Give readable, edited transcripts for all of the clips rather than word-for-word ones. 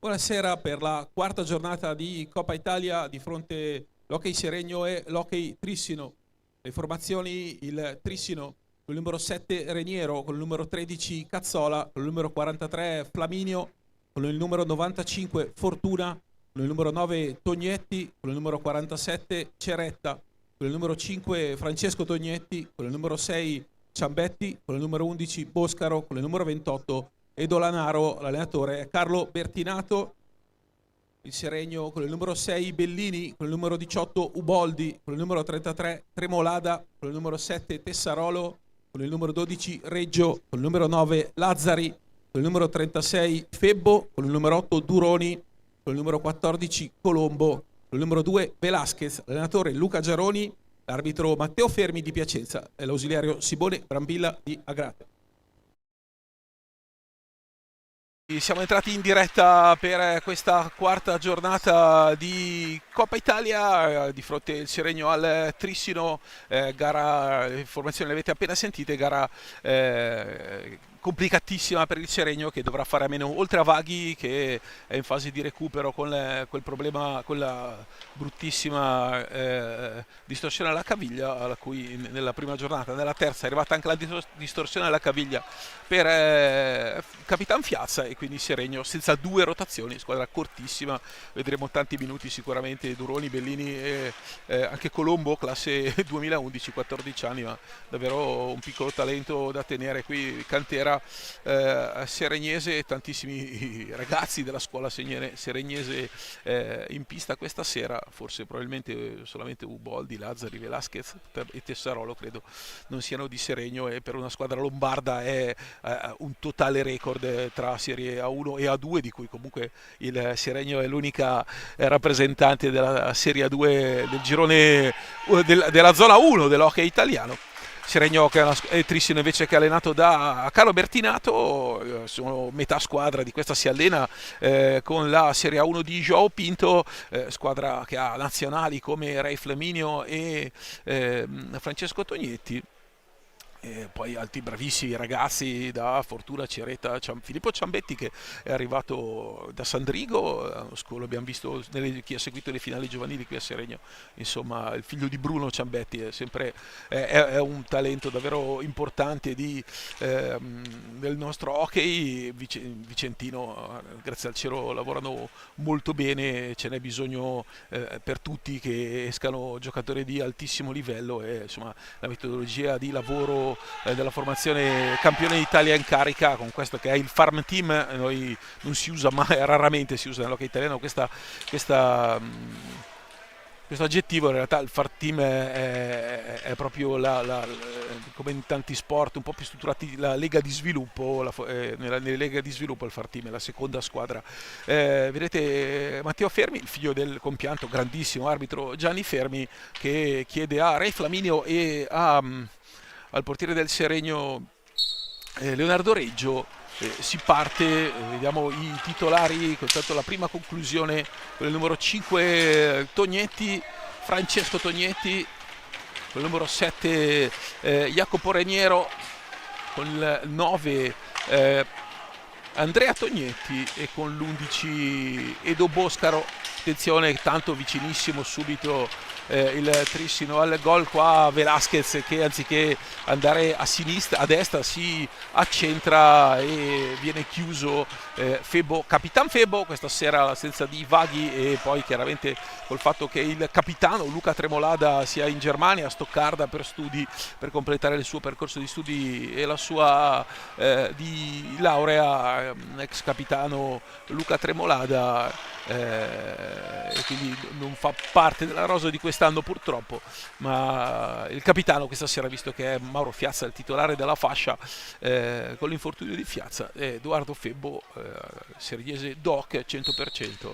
Buonasera per la quarta giornata di Coppa Italia di fronte l'Hockey Seregno e l'Hockey Trissino. Le formazioni: il Trissino con il numero 7 Reniero, con il numero 13 Cazzola, con il numero 43 Flaminio, con il numero 95 Fortuna, con il numero 9 Tognetti, con il numero 47 Ceretta, con il numero 5 Francesco Tognetti, con il numero 6 Ciambetti, con il numero 11 Boscaro, con il numero 28 Edolanaro. L'allenatore è Carlo Bertinato. Il Seregno con il numero 6 Bellini, con il numero 18 Uboldi, con il numero 33 Tremolada, con il numero 7 Tessarolo, con il numero 12 Reggio, con il numero 9 Lazzari, con il numero 36 Febbo, con il numero 8 Duroni, con il numero 14 Colombo, con il numero 2 Velasquez. L'allenatore Luca Giaroni, l'arbitro Matteo Fermi di Piacenza e l'ausiliario Simone Brambilla di Agrate. Siamo entrati in diretta per questa quarta giornata di Coppa Italia di fronte al Seregno al Trissino, gara, le informazioni le avete appena sentite, gara complicatissima per il Seregno, che dovrà fare a meno, oltre a Vaghi che è in fase di recupero con quel problema, quella bruttissima distorsione alla caviglia, alla cui nella prima giornata, nella terza è arrivata anche la distorsione alla caviglia per Capitan Fiazza, e quindi Seregno senza due rotazioni, squadra cortissima, vedremo tanti minuti sicuramente Duroni, Bellini e anche Colombo, classe 2011, 14 anni, ma davvero un piccolo talento da tenere qui, cantera seregnese, tantissimi ragazzi della scuola seregnese in pista questa sera, forse probabilmente solamente Uboldi, Lazzari, Velasquez e Tessarolo credo non siano di Seregno, e per una squadra lombarda è un totale record tra Serie A1 e A2, di cui comunque il Seregno è l'unica rappresentante della Serie A2 del girone della zona 1 dell'hockey italiano. Seregno che è Trissino invece, che è allenato da Carlo Bertinato, sono metà squadra di questa, si allena con la Serie A1 di João Pinto, squadra che ha nazionali come Ray Flaminio e Francesco Tognetti. E poi altri bravissimi ragazzi da Fortuna, Ceretta, Filippo Ciambetti che è arrivato da Sandrigo, lo abbiamo visto chi ha seguito le finali giovanili qui a Seregno, insomma il figlio di Bruno Ciambetti è sempre è un talento davvero importante del nostro hockey vicentino, grazie al cielo lavorano molto bene, ce n'è bisogno per tutti, che escano giocatori di altissimo livello, e insomma la metodologia di lavoro della formazione campione d'Italia in carica con questo che è il farm team, noi non si usa mai, raramente si usa nell'hockey italiano questo aggettivo. In realtà il farm team è proprio come in tanti sport un po' più strutturati, la lega di sviluppo, nelle leghe di sviluppo il farm team è la seconda squadra. Vedete Matteo Fermi, il figlio del compianto grandissimo arbitro Gianni Fermi, che chiede a Ray Flaminio e al portiere del Seregno Leonardo Reggio. Si parte, vediamo i titolari, tanto la prima conclusione con il numero 5 Tognetti, Francesco Tognetti, con il numero 7 Jacopo Reniero, con il 9 Andrea Tognetti e con l'11 Edo Boscaro. Attenzione, tanto vicinissimo subito il Trissino al gol, qua Velasquez che anziché andare a sinistra, a destra si accentra e viene chiuso Febbo, Capitan Febbo, questa sera l'assenza di Vaghi, e poi chiaramente col fatto che il capitano Luca Tremolada sia in Germania, a Stoccarda, per studi, per completare il suo percorso di studi e la sua di laurea, ex capitano Luca Tremolada, e quindi non fa parte della rosa di quest'anno purtroppo, ma il capitano questa sera, visto che è Mauro Fiazza il titolare della fascia, con l'infortunio di Fiazza, Edoardo Febbo, seriese doc 100%,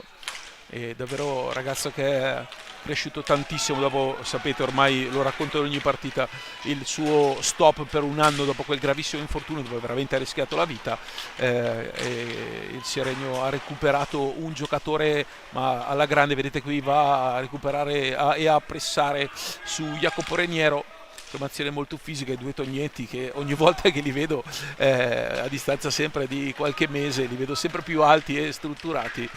è davvero ragazzo che è cresciuto tantissimo dopo, sapete ormai lo racconto in ogni partita, il suo stop per un anno dopo quel gravissimo infortunio dove veramente ha rischiato la vita, e il Seregno ha recuperato un giocatore ma alla grande, vedete qui va a recuperare e a pressare su Jacopo Reniero, formazione molto fisica, i due Tognetti che ogni volta che li vedo a distanza sempre di qualche mese li vedo sempre più alti e strutturati.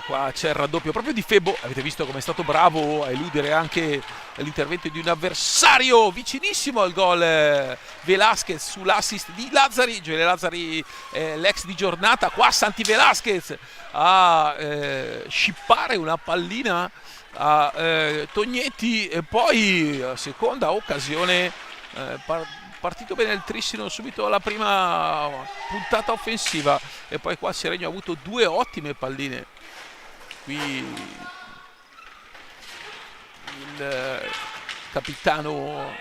Qua c'è il raddoppio proprio di Febo, avete visto come è stato bravo a eludere anche l'intervento di un avversario vicinissimo al gol. Velasquez sull'assist di Lazzari, Gioele Lazzari, l'ex di giornata, qua Santi Velasquez a scippare una pallina a Tognetti, e poi seconda occasione, partito bene il Trissino subito alla prima puntata offensiva, e poi qua Seregno ha avuto due ottime palline. Qui il capitano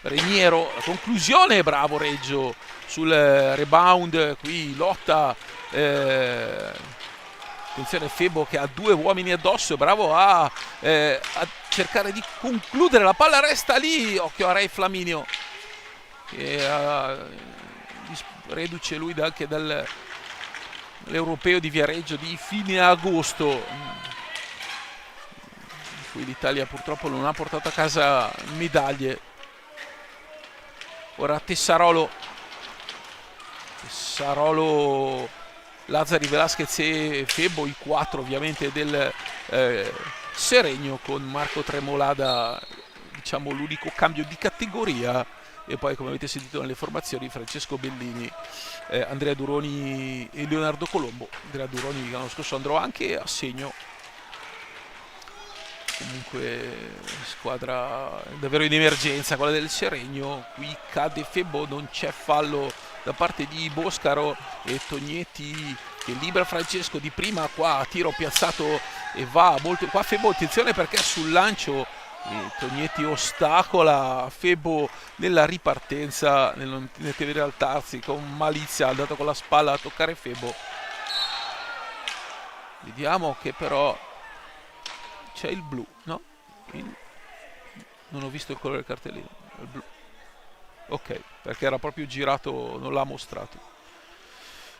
Reniero, la conclusione, bravo Reggio sul rebound, qui lotta, attenzione Febo che ha due uomini addosso, bravo a cercare di concludere, la palla resta lì, occhio a Ray Flaminio che reduce lui anche dall'europeo di Viareggio di fine agosto, qui l'Italia purtroppo non ha portato a casa medaglie. Ora Tessarolo, Lazzari, Velasquez e Febo, i quattro ovviamente del Seregno, con Marco Tremolada diciamo l'unico cambio di categoria, e poi come avete sentito nelle formazioni Francesco Bellini, Andrea Duroni e Leonardo Colombo. Andrea Duroni l'anno scorso andrò anche a segno. Comunque squadra davvero in emergenza quella del Seregno. Qui cade Febo, non c'è fallo da parte di Boscaro, e Tognetti che libera Francesco di prima, qua tiro piazzato e va molto qua Febo, attenzione perché sul lancio Tognetti ostacola Febo nella ripartenza, nel rialzarsi con malizia, è andato con la spalla a toccare Febo. Vediamo che però c'è il blu, no? Non ho visto il colore del cartellino. Il blu. Ok, perché era proprio girato, non l'ha mostrato.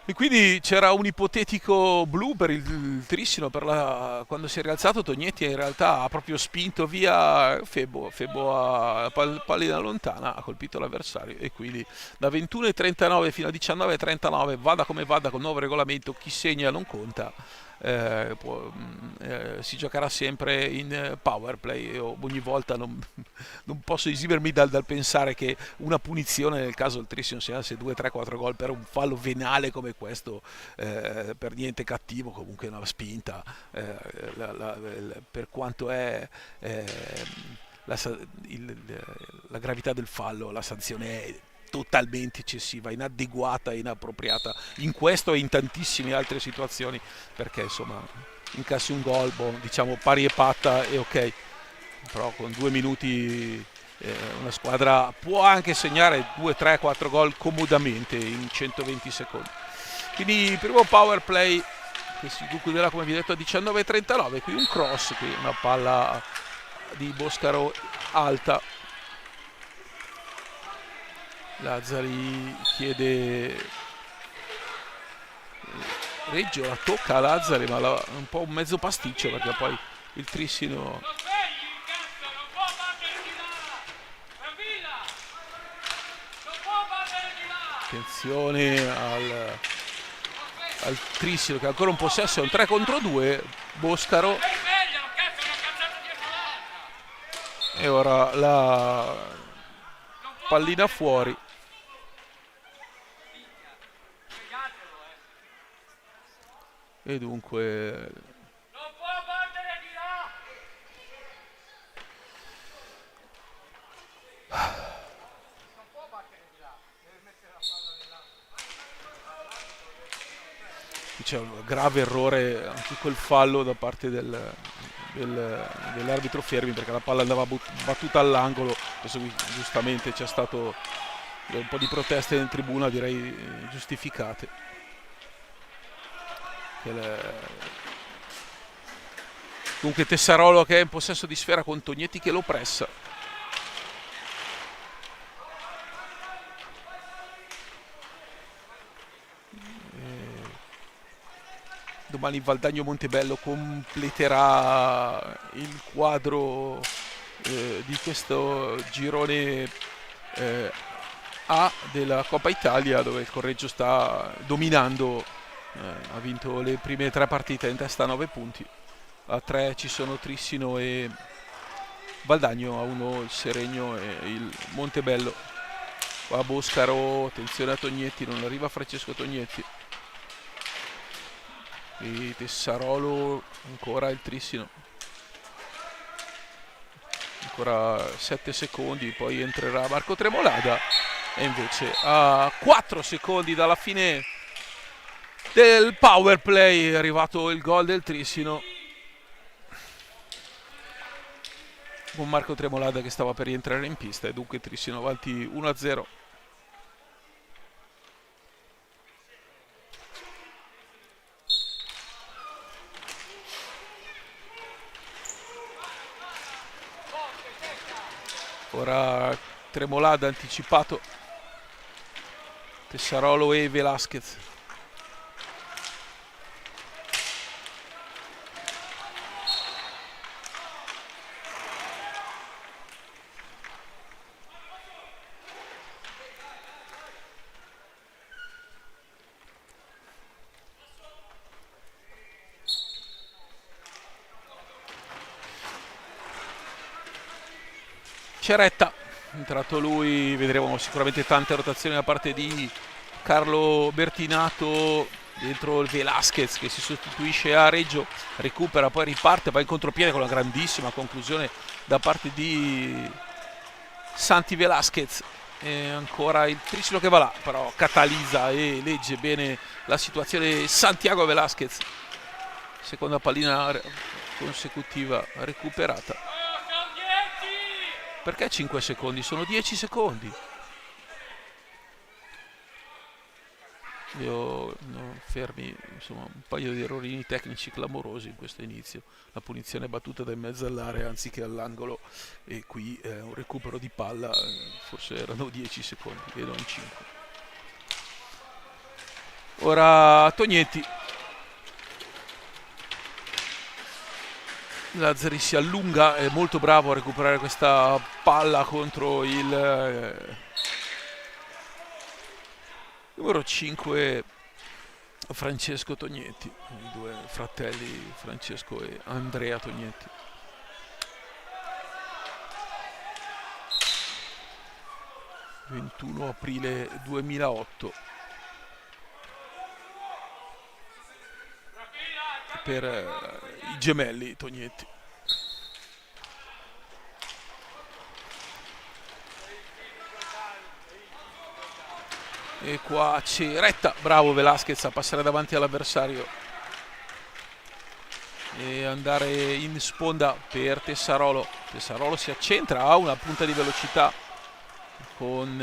E quindi c'era un ipotetico blu per il Trissino, quando si è rialzato Tognetti in realtà ha proprio spinto via Febo a pallina lontana, ha colpito l'avversario, e quindi da 21:39 fino a 19:39, vada come vada col nuovo regolamento, chi segna non conta. Si giocherà sempre in power play. Io ogni volta non posso esimermi dal pensare che una punizione, nel caso il Trissino segnasse 2, 3, 4 gol per un fallo venale come questo, per niente cattivo, comunque una spinta, per quanto è la gravità del fallo, la sanzione è totalmente eccessiva, inadeguata e inappropriata in questo e in tantissime altre situazioni, perché insomma incassi un gol, diciamo pari e patta e ok, però con 2 minuti una squadra può anche segnare 2, 3, 4 gol comodamente in 120 secondi. Quindi primo power play che si concluderà, come vi ho detto, a 19:39. Qui un cross, qui una palla di Boscaro alta, Lazzari chiede, Reggio la tocca a Lazzari, ma un po' un mezzo pasticcio, perché poi il Trissino attenzione al Trissino che ha ancora un possesso, è un 3 contro 2, Boscaro, e ora la pallina fuori. E dunque c'è un grave errore, anche quel fallo da parte dell'arbitro Fermi, perché la palla andava battuta all'angolo. Adesso giustamente c'è stato un po' di proteste in tribuna, direi giustificate. Comunque Tessarolo che è in possesso di sfera con Tognetti che lo pressa. Domani Valdagno Montebello completerà il quadro di questo girone A della Coppa Italia, dove il Correggio sta dominando. Ha vinto le prime 3 partite in testa a 9 punti. A 3 ci sono Trissino e Valdagno, a 1 il Seregno e il Montebello. Qua Boscaro, attenzione a Tognetti, non arriva Francesco Tognetti. E Tessarolo, ancora il Trissino. Ancora 7 secondi, poi entrerà Marco Tremolada. E invece a 4 secondi dalla fine del power play è arrivato il gol del Trissino, con Marco Tremolada che stava per rientrare in pista, e dunque Trissino avanti 1-0. Ora Tremolada anticipato, Tessarolo e Velasquez. Ceretta, entrato lui, vedremo sicuramente tante rotazioni da parte di Carlo Bertinato. Dentro il Velasquez che si sostituisce a Reggio, recupera, poi riparte, va in contropiede con una grandissima conclusione da parte di Santi Velasquez. E ancora il Trissino che va là, però catalizza e legge bene la situazione Santiago Velasquez. Seconda pallina consecutiva recuperata. Perché 5 secondi? Sono 10 secondi. Io no, fermi, insomma, un paio di errorini tecnici clamorosi in questo inizio. La punizione è battuta da in mezzo all'area anziché all'angolo, e qui un recupero di palla, forse erano 10 secondi e non 5. Ora Tognetti. Lazzari si allunga, è molto bravo a recuperare questa palla contro il numero 5 Francesco Tognetti, i due fratelli Francesco e Andrea Tognetti. (21 aprile 2008) per i gemelli Tognetti. E qua Ceretta, bravo Velasquez a passare davanti all'avversario e andare in sponda per Tessarolo. Tessarolo si accentra, ha una punta di velocità con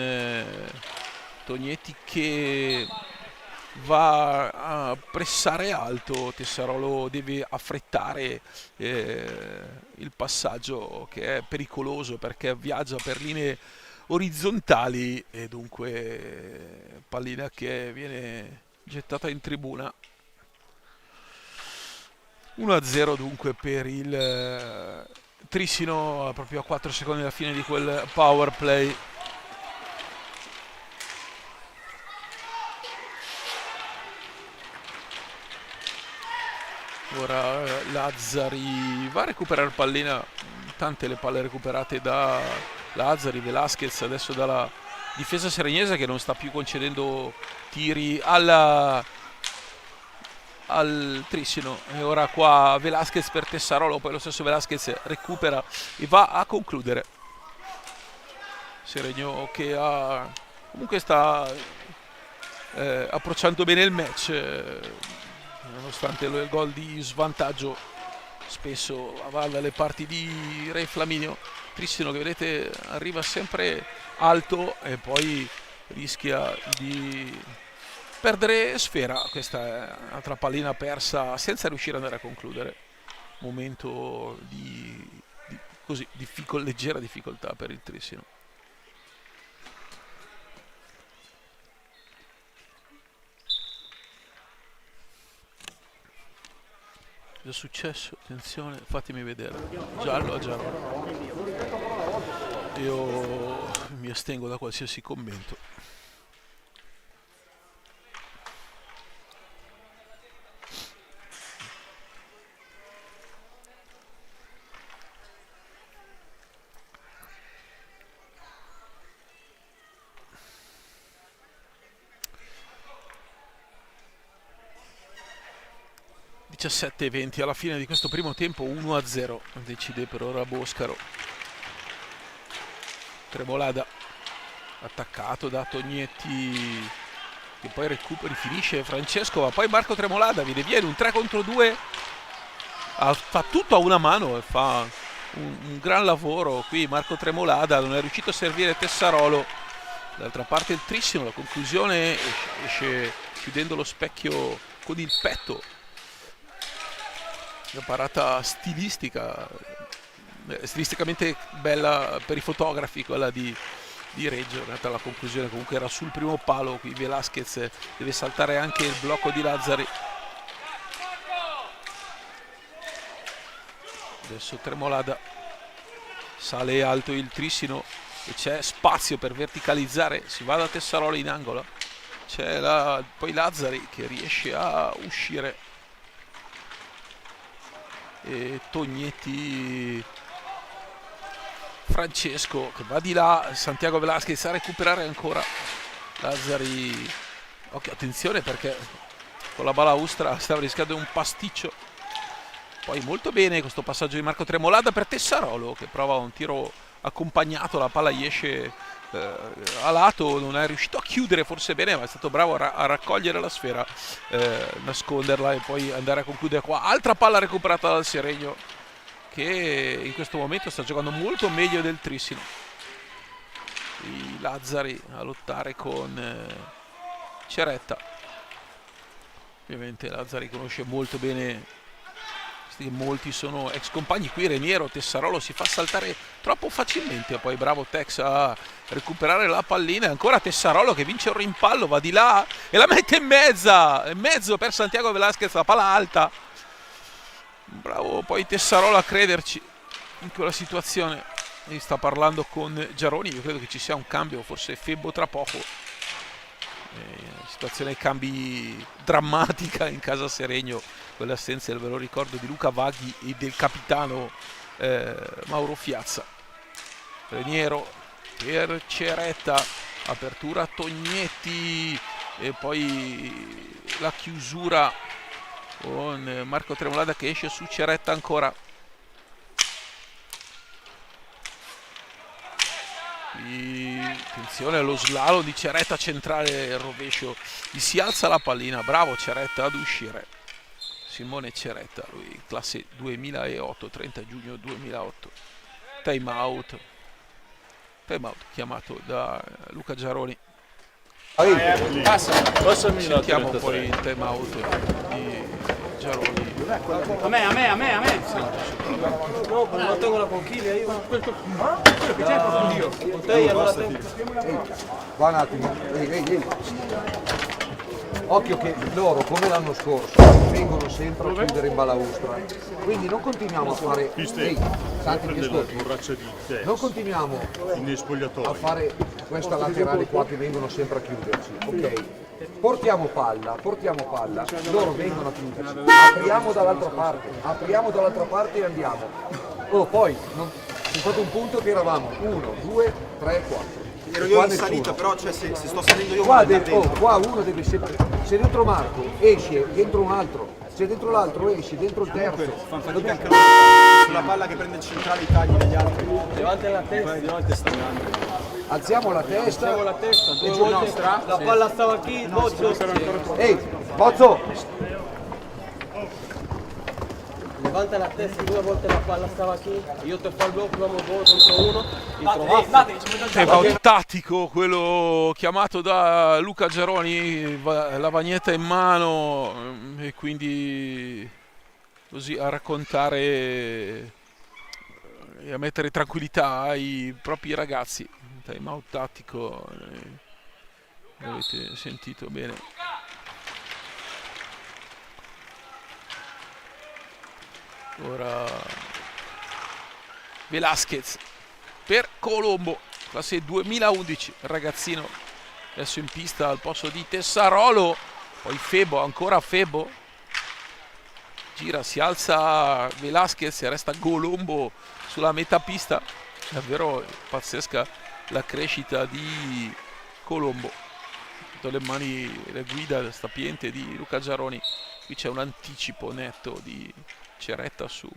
Tognetti che va a pressare alto. Tessarolo deve affrettare il passaggio, che è pericoloso perché viaggia per linee orizzontali, e dunque pallina che viene gettata in tribuna. 1-0 dunque per il Trissino, proprio a 4 secondi dalla fine di quel power play. Ora Lazzari va a recuperare pallina, tante le palle recuperate da Lazzari. Velasquez adesso dalla difesa seregnese che non sta più concedendo tiri al Trissino, e ora qua Velasquez per Tessarolo, poi lo stesso Velasquez recupera e va a concludere. Seregno che comunque sta approcciando bene il match, nonostante il gol di svantaggio spesso avalla le parti di Re Flaminio. Trissino che vedete arriva sempre alto e poi rischia di perdere sfera. Questa è un'altra pallina persa senza riuscire ad andare a concludere. Momento di così, leggera difficoltà per il Trissino. Cosa è successo? Attenzione, fatemi vedere. Giallo a giallo. io mi astengo da qualsiasi commento. (17:20) alla fine di questo primo tempo, 1-0 decide per ora Boscaro. Tremolada attaccato da Tognetti, che poi recupera, finisce Francesco, ma poi Marco Tremolada viene un 3 contro 2, fa tutto a una mano e fa un gran lavoro qui. Marco Tremolada non è riuscito a servire Tessarolo, d'altra parte il Trissino, la conclusione esce chiudendo lo specchio con il petto. Una parata stilisticamente bella per i fotografi, quella di Reggio. In realtà la conclusione comunque era sul primo palo, qui Velasquez deve saltare anche il blocco di Lazzari. Adesso Tremolada, sale alto il Trissino e c'è spazio per verticalizzare, si va da Tessarolo in angolo, c'è poi Lazzari che riesce a uscire e Tognetti, Francesco che va di là, Santiago Velasquez a recuperare ancora. Lazzari, occhio, attenzione perché con la balaustra stava rischiando un pasticcio. Poi molto bene questo passaggio di Marco Tremolada per Tessarolo, che prova un tiro accompagnato, la palla gli esce a lato, non è riuscito a chiudere forse bene, ma è stato bravo a raccogliere la sfera, nasconderla e poi andare a concludere qua. Altra palla recuperata dal Seregno, che in questo momento sta giocando molto meglio del Trissino. I Lazzari a lottare con Ceretta. Ovviamente Lazzari conosce molto bene, molti sono ex compagni. Qui Reniero, Tessarolo si fa saltare troppo facilmente, poi bravo Tex a recuperare la pallina, ancora Tessarolo che vince un rimpallo, va di là e la mette in mezzo per Santiago Velasquez, la palla alta. Bravo poi Tessarolo a crederci in quella situazione. E sta parlando con Giaroni, io credo che ci sia un cambio, forse Febbo tra poco. Situazione cambi drammatica in casa Seregno, con l'assenza, ve lo ricordo, di Luca Vaghi e del capitano Mauro Fiazza. Reniero per Ceretta, apertura Tognetti e poi la chiusura con Marco Tremolada che esce su Ceretta ancora. Attenzione allo slalom di Ceretta centrale, il rovescio, gli si alza la pallina, bravo Ceretta ad uscire. Simone Ceretta, lui classe 2008, 30 giugno 2008. Time out chiamato da Luca Giaroni. Sentiamo poi il time out di Giaroni. A me. No, non tengo la conchiglia io. Quello che c'è proprio io. Con te allora te. Va un attimo, ehi. Occhio che loro, come l'anno scorso, vengono sempre a chiudere in balaustra. Quindi non continuiamo a fare. Ehi, Santi, mi ascolti? Non continuiamo a fare questa laterale qua che vengono sempre a chiuderci, ok? Portiamo palla, loro vengono a chiuderci, apriamo dall'altra parte e andiamo. Poi c'è stato un punto che eravamo 1, 2, 3, 4. Ero io in salita, però cioè, se sto salendo io qua uno deve sempre. Se dentro Marco esce dentro un altro, se dentro l'altro esce dentro il terzo. Fanno fatica anche loro. Sulla palla che prende il centrale i tagli degli altri. Levante la testa. Alziamo la testa. Due volte. La palla stava qui, Bozzo. Ehi, Bozzo! Levanta la testa, due volte la palla stava qui. Io te fa il blocco, uno contro uno. Tempo tattico quello chiamato da Luca Giaroni, la bagnetta in mano e quindi così a raccontare e a mettere tranquillità ai propri ragazzi. Time out tattico, avete sentito bene. Ora Velasquez per Colombo, classe 2011, il ragazzino adesso in pista al posto di Tessarolo, poi Febo, ancora Febo, gira, si alza Velasquez e resta Colombo sulla metà pista. Davvero pazzesca la crescita di Colombo, sotto le mani, le guida sapiente di Luca Giaroni. Qui c'è un anticipo netto di Ceretta su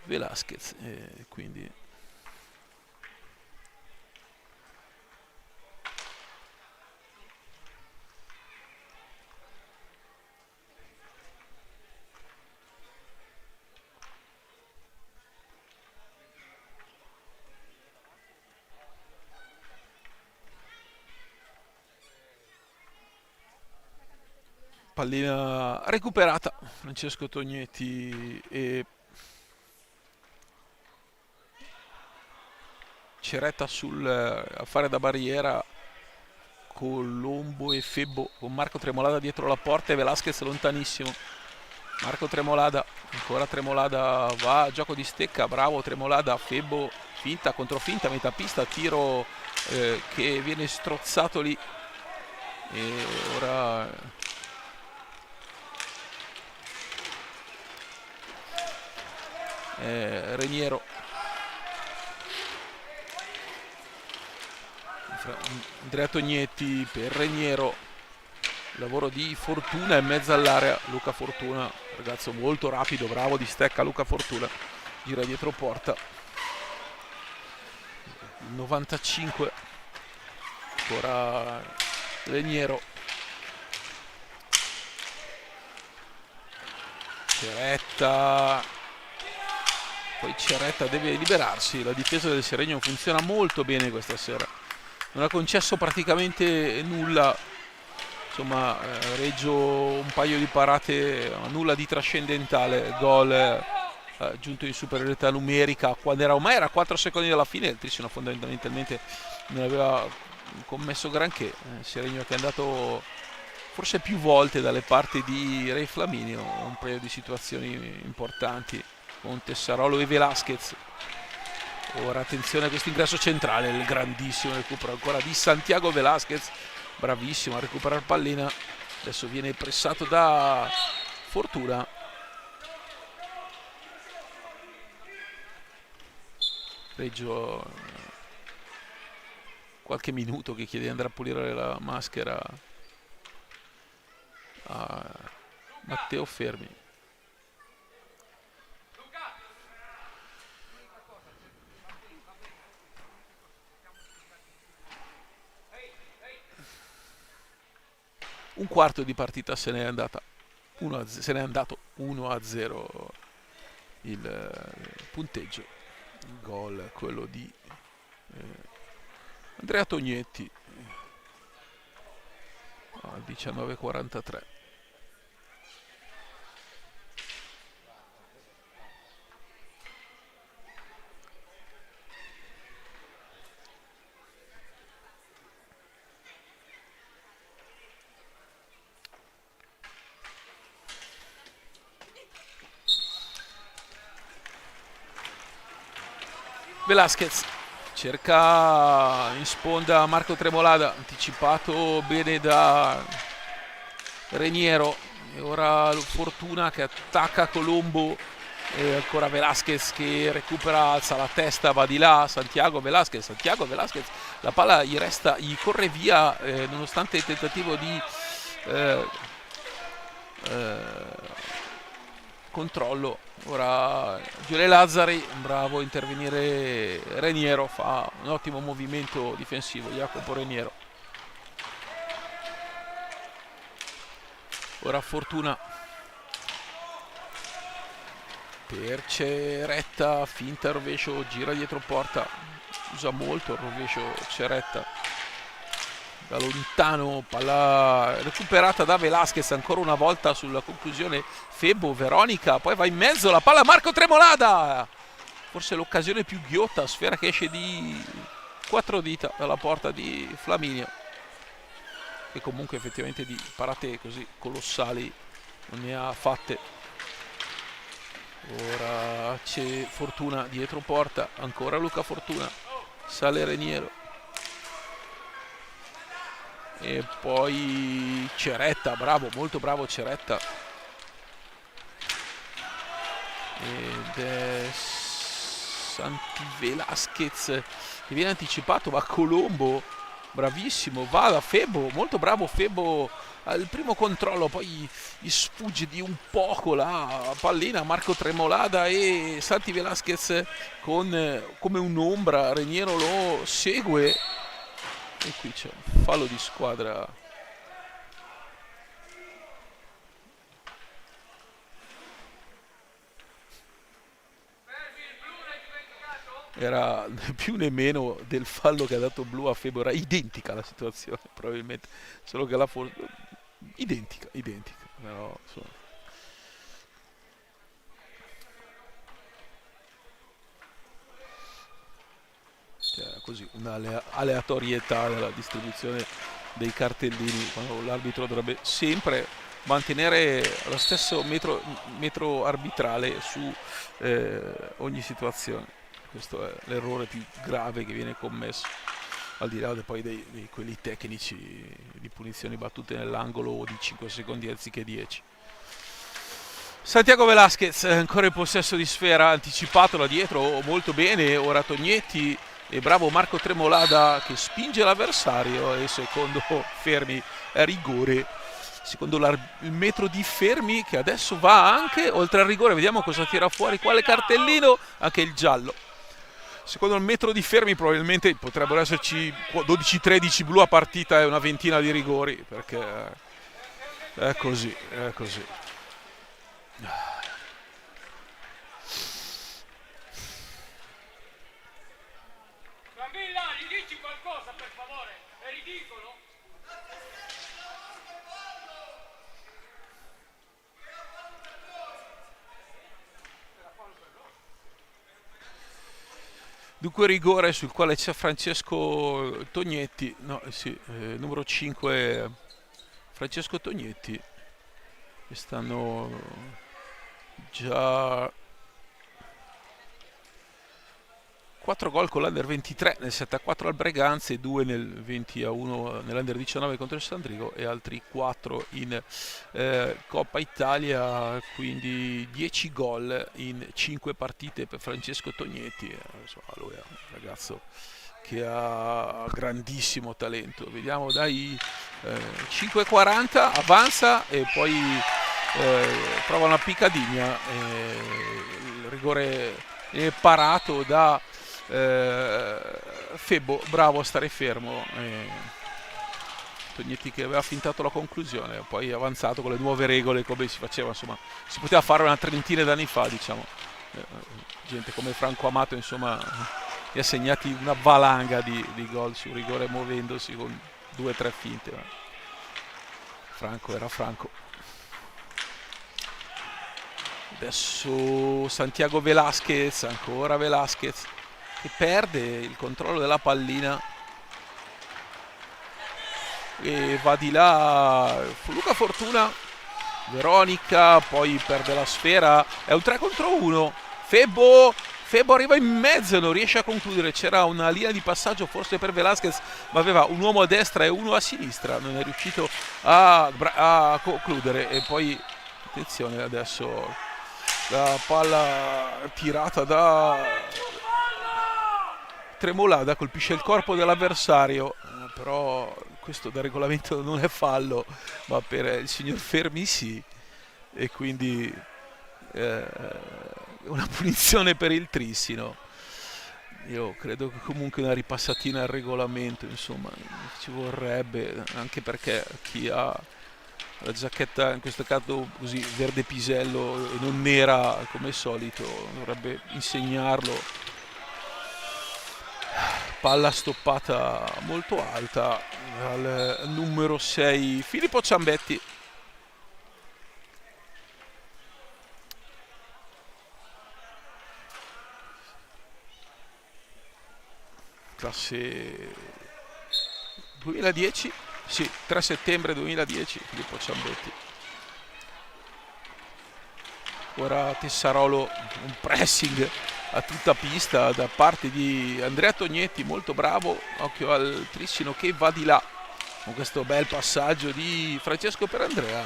Velasquez, quindi pallina recuperata. Francesco Tognetti e Ceretta a fare da barriera, Colombo e Febbo con Marco Tremolada dietro la porta e Velasquez lontanissimo. Marco Tremolada, ancora Tremolada, va a gioco di stecca, bravo Tremolada, Febbo, finta, controfinta, metà pista, tiro che viene strozzato lì. E ora Reniero, Andrea Tognetti per Reniero, lavoro di Fortuna in mezzo all'area. Luca Fortuna, ragazzo molto rapido, bravo di stecca Luca Fortuna, gira dietro porta. 95, ancora Reniero, Ceretta, poi Ceretta deve liberarsi. La difesa del Seregno funziona molto bene questa sera, non ha concesso praticamente nulla, insomma Reggio un paio di parate, nulla di trascendentale, gol giunto in superiorità numerica quando ormai era 4 secondi dalla fine. Il Trissino fondamentalmente non aveva commesso granché. Seregno che è andato forse più volte dalle parti di Re Flaminio, un paio di situazioni importanti con Tessarolo e Velasquez. Ora attenzione a questo ingresso centrale, il grandissimo recupero ancora di Santiago Velasquez, bravissimo a recuperare pallina. Adesso viene pressato da Fortuna. Reggio qualche minuto che chiede di andare a pulire la maschera a Matteo Fermi. Un quarto di partita se n'è andato 1-0 il punteggio. Il gol quello di Andrea Tognetti al 19:43. Velasquez cerca in sponda Marco Tremolada, anticipato bene da Reniero, e ora Fortuna che attacca Colombo e ancora Velasquez che recupera, alza la testa, va di là. Santiago Velasquez, la palla gli corre via nonostante il tentativo di controllo. Ora Giule Lazzari, bravo a intervenire Reniero, fa un ottimo movimento difensivo Jacopo Reniero. Ora Fortuna per Ceretta, finta rovescio, gira dietro porta, usa molto il rovescio Ceretta. Da lontano, palla recuperata da Velasquez ancora una volta sulla conclusione. Febbo, Veronica, poi va in mezzo la palla Marco Tremolada, forse l'occasione più ghiotta, sfera che esce di 4 dita dalla porta di Flaminio, che comunque effettivamente di parate così colossali non ne ha fatte. Ora c'è Fortuna dietro porta, ancora Luca Fortuna, sale Reniero e poi Ceretta, bravo, molto bravo Ceretta, ed è Santi Velasquez che viene anticipato, va Colombo, bravissimo, va da Febo, molto bravo Febo al primo controllo, poi gli sfugge di un poco la pallina Marco Tremolada e Santi Velasquez con come un'ombra, Reniero lo segue e qui c'è un fallo di squadra. Era né più né meno del fallo che ha dato Blu a Febo, era identica la situazione probabilmente, solo che la identica, però insomma. Cioè, così un'aleatorietà nella distribuzione dei cartellini, quando l'arbitro dovrebbe sempre mantenere lo stesso metro arbitrale su ogni situazione. Questo è l'errore più grave che viene commesso, al di là poi di quelli tecnici di punizioni battute nell'angolo o di 5 secondi anziché 10. Santiago Velasquez ancora in possesso di sfera, anticipato da dietro molto bene, ora Tognetti e bravo Marco Tremolada che spinge l'avversario e secondo Fermi è rigore, secondo il metro di Fermi che adesso va anche oltre al rigore, vediamo cosa tira fuori, quale cartellino, anche il giallo. Secondo il metro di Fermi probabilmente potrebbero esserci 12-13 blu a partita e una ventina di rigori, perché è così, è così. Camilla, gli dici qualcosa per favore? È ridicolo. Dunque rigore sul quale c'è Francesco Tognetti, no, sì, numero 5 Francesco Tognetti, che stanno già 4 gol con l'Under 23 nel 7-4 al Breganze, 2 nel 20-1 nell'Under 19 contro il Sandrigo e altri 4 in Coppa Italia, quindi 10 gol in 5 partite per Francesco Tognetti. Insomma, lui è un ragazzo che ha grandissimo talento. Vediamo dai 5:40 avanza e poi prova una piccadigna, il rigore è parato da Febo, bravo a stare fermo, Tognetti che aveva fintato la conclusione, poi avanzato con le nuove regole come si faceva, insomma si poteva fare una trentina d'anni fa, diciamo. Gente come Franco Amato insomma gli ha segnati una valanga di gol su rigore muovendosi con 2 o 3 finte, ma Franco era Franco. Adesso Santiago Velasquez, ancora Velasquez che perde il controllo della pallina e va di là Luca Fortuna, Veronica, poi perde la sfera, è un 3 contro 1, Febo arriva in mezzo e non riesce a concludere, c'era una linea di passaggio forse per Velasquez ma aveva un uomo a destra e uno a sinistra, non è riuscito a concludere e poi attenzione adesso la palla tirata da Tremolada, colpisce il corpo dell'avversario, però questo da regolamento non è fallo, ma per il signor Fermi sì, e quindi una punizione per il Trissino. Io credo che comunque una ripassatina al regolamento, insomma, ci vorrebbe, anche perché chi ha la giacchetta in questo caso così verde pisello e non nera come al solito dovrebbe insegnarlo. Palla stoppata molto alta al numero 6 Filippo Ciambetti. Classe 2010, sì, 3 settembre 2010, Filippo Ciambetti. Ora Tessarolo, un pressing a tutta pista da parte di Andrea Tognetti, molto bravo, occhio al Trissino che va di là con questo bel passaggio di Francesco per Andrea,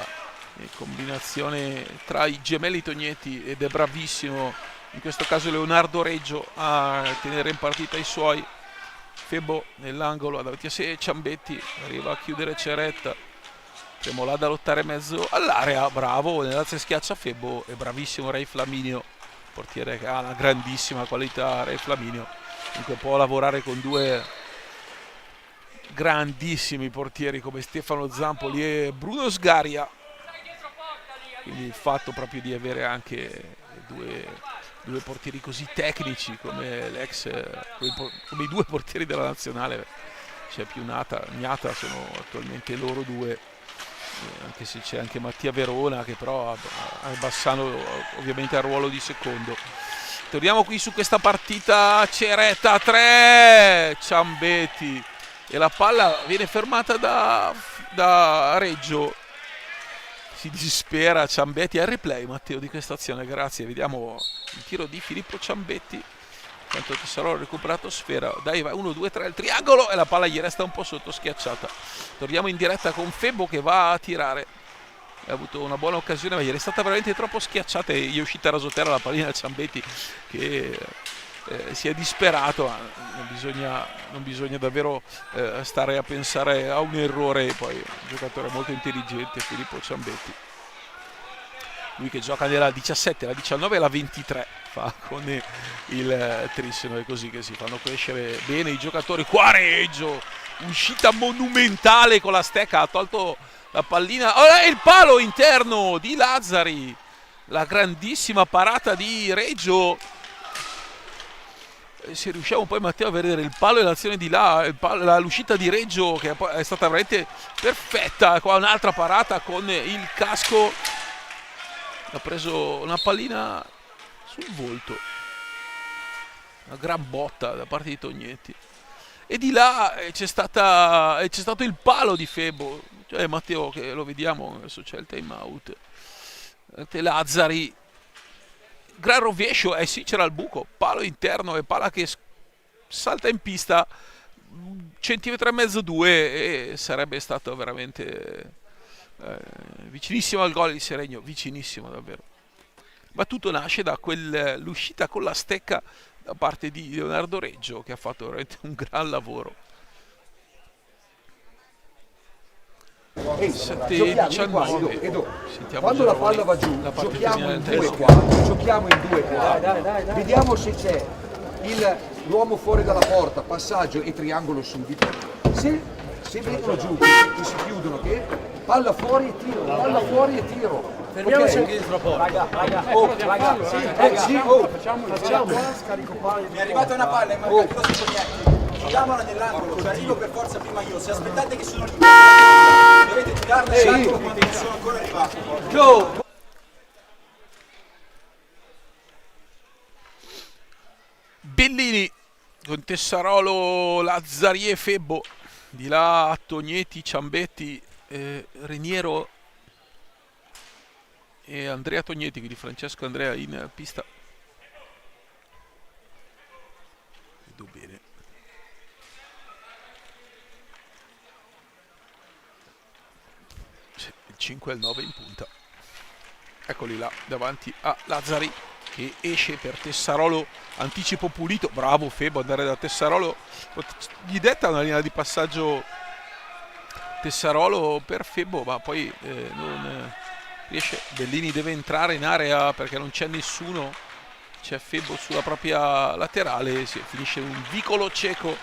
e combinazione tra i gemelli Tognetti, ed è bravissimo in questo caso Leonardo Reggio a tenere in partita i suoi. Febbo nell'angolo davanti a sé, Ciambetti arriva a chiudere Ceretta, Tremolà da lottare in mezzo all'area, bravo, nell'alza schiaccia Febbo, e bravissimo Ray Flaminio, portiere che ha una grandissima qualità. Ray Flaminio comunque può lavorare con due grandissimi portieri come Stefano Zampoli e Bruno Sgaria, quindi il fatto proprio di avere anche due portieri così tecnici come come i due portieri della nazionale, c'è più Gnata, sono attualmente loro due, anche se c'è anche Mattia Verona che però ha Bassano ovviamente al ruolo di secondo. Torniamo qui su questa partita. Ceretta 3, Ciambetti, e la palla viene fermata da Reggio, si dispera Ciambetti. Al replay Matteo di questa azione, grazie, vediamo il tiro di Filippo Ciambetti, intanto Tessarolo ha recuperato sfera, dai vai 1, 2, 3 il triangolo, e la palla gli resta un po' sotto, schiacciata. Torniamo in diretta con Febbo che va a tirare, ha avuto una buona occasione ma gli è stata veramente troppo schiacciata e gli è uscita rasoterra la pallina al Ciambetti che si è disperato. Non bisogna davvero stare a pensare a un errore, poi un giocatore molto intelligente Filippo Ciambetti, lui che gioca nella 17, la 19 e la 23 fa con il Trissino, è così che si fanno crescere bene i giocatori. Qua Reggio, uscita monumentale con la stecca, ha tolto la pallina, il palo interno di Lazzari, la grandissima parata di Reggio. Se riusciamo poi Matteo a vedere il palo e l'azione di là, l'uscita di Reggio che è stata veramente perfetta, qua un'altra parata con il casco, ha preso una pallina sul volto, una gran botta da parte di Tognetti, e di là c'è stato il palo di Febbo, cioè Matteo che lo vediamo, adesso c'è il time out, Lazzari, gran rovescio, sì c'era il buco, palo interno e palla che salta in pista, centimetro e mezzo, 2, e sarebbe stato veramente vicinissimo al gol il Seregno, vicinissimo davvero. Ma tutto nasce da l'uscita con la stecca da parte di Leonardo Reggio, che ha fatto veramente un gran lavoro. 7-19. Quando la palla va giù, giochiamo in 2 qua, giochiamo in 2 qua, vediamo se c'è l'uomo fuori dalla porta, passaggio e triangolo subito. Se vengono giù, che si chiudono, che palla fuori e tiro, palla fuori e tiro. Fermiamoci anche dietro la porta. Facciamo. Scarico palla. Mi è arrivata una palla, ma il tiro su Tognetti. Giriamola nell'angolo, ci arrivo per forza prima io. Se aspettate che sono lì, dovete tirarla nell'angolo quando non sono ancora arrivato. Bellini con Tessarolo, Lazzari e Febbo, di là Tognetti, Ciambetti, Reniero e Andrea Tognetti, quindi Francesco Andrea in pista. Vedo bene. Il 5 e il 9 in punta. Eccoli là davanti a Lazzari che esce per Tessarolo, anticipo pulito, bravo Febbo andare da Tessarolo, gli detta una linea di passaggio Tessarolo per Febbo, ma poi non riesce. Bellini deve entrare in area perché non c'è nessuno, c'è Febbo sulla propria laterale, finisce un vicolo cieco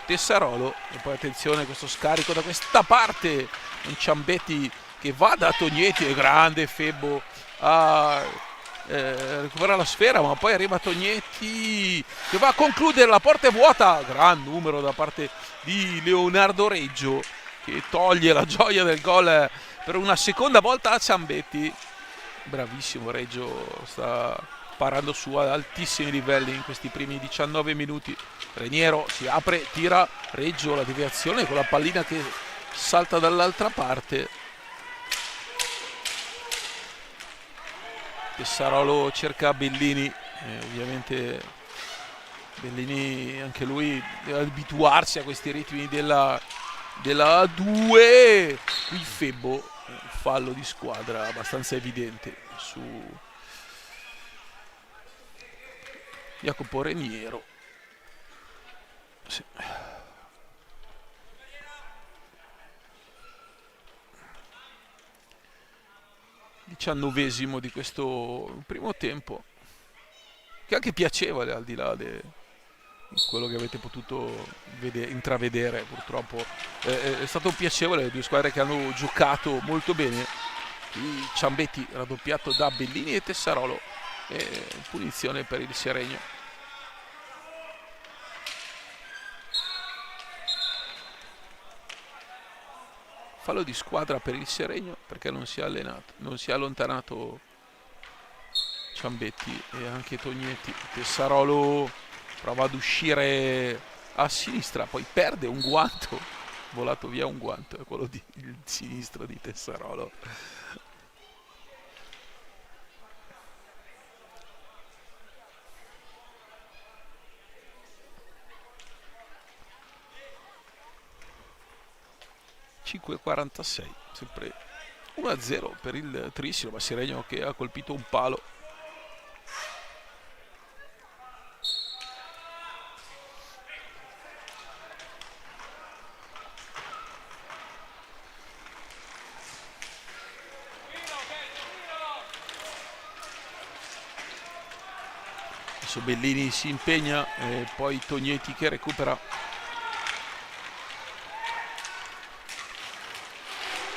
Tessarolo, e poi attenzione questo scarico da questa parte, un Ciambetti che va da Tognetti, è grande Febbo a recupera la sfera, ma poi arriva Tognetti che va a concludere, la porta è vuota, gran numero da parte di Leonardo Reggio che toglie la gioia del gol per una seconda volta a Ciambetti. Bravissimo Reggio, sta parando su ad altissimi livelli in questi primi 19 minuti. Reniero si apre, tira, Reggio la deviazione con la pallina che salta dall'altra parte. Tessarolo cerca Bellini, ovviamente Bellini anche lui deve abituarsi a questi ritmi della 2. Qui Febbo, fallo di squadra abbastanza evidente su Jacopo Reniero. Sì. 19esimo di questo primo tempo, che è anche piacevole al di là di quello che avete potuto intravedere. Purtroppo è stato piacevole, le due squadre che hanno giocato molto bene. I Ciambetti raddoppiato da Bellini e Tessarolo, e punizione per il Seregno. Fallo di squadra per il Seregno perché non si è allontanato Ciambetti e anche Tognetti. Tessarolo prova ad uscire a sinistra, poi perde un guanto, volato via un guanto, è quello il sinistro di Tessarolo. (5:46), sempre 1-0 per il Trissino, ma Seregno che ha colpito un palo. Adesso Bellini si impegna e poi Tognetti che recupera.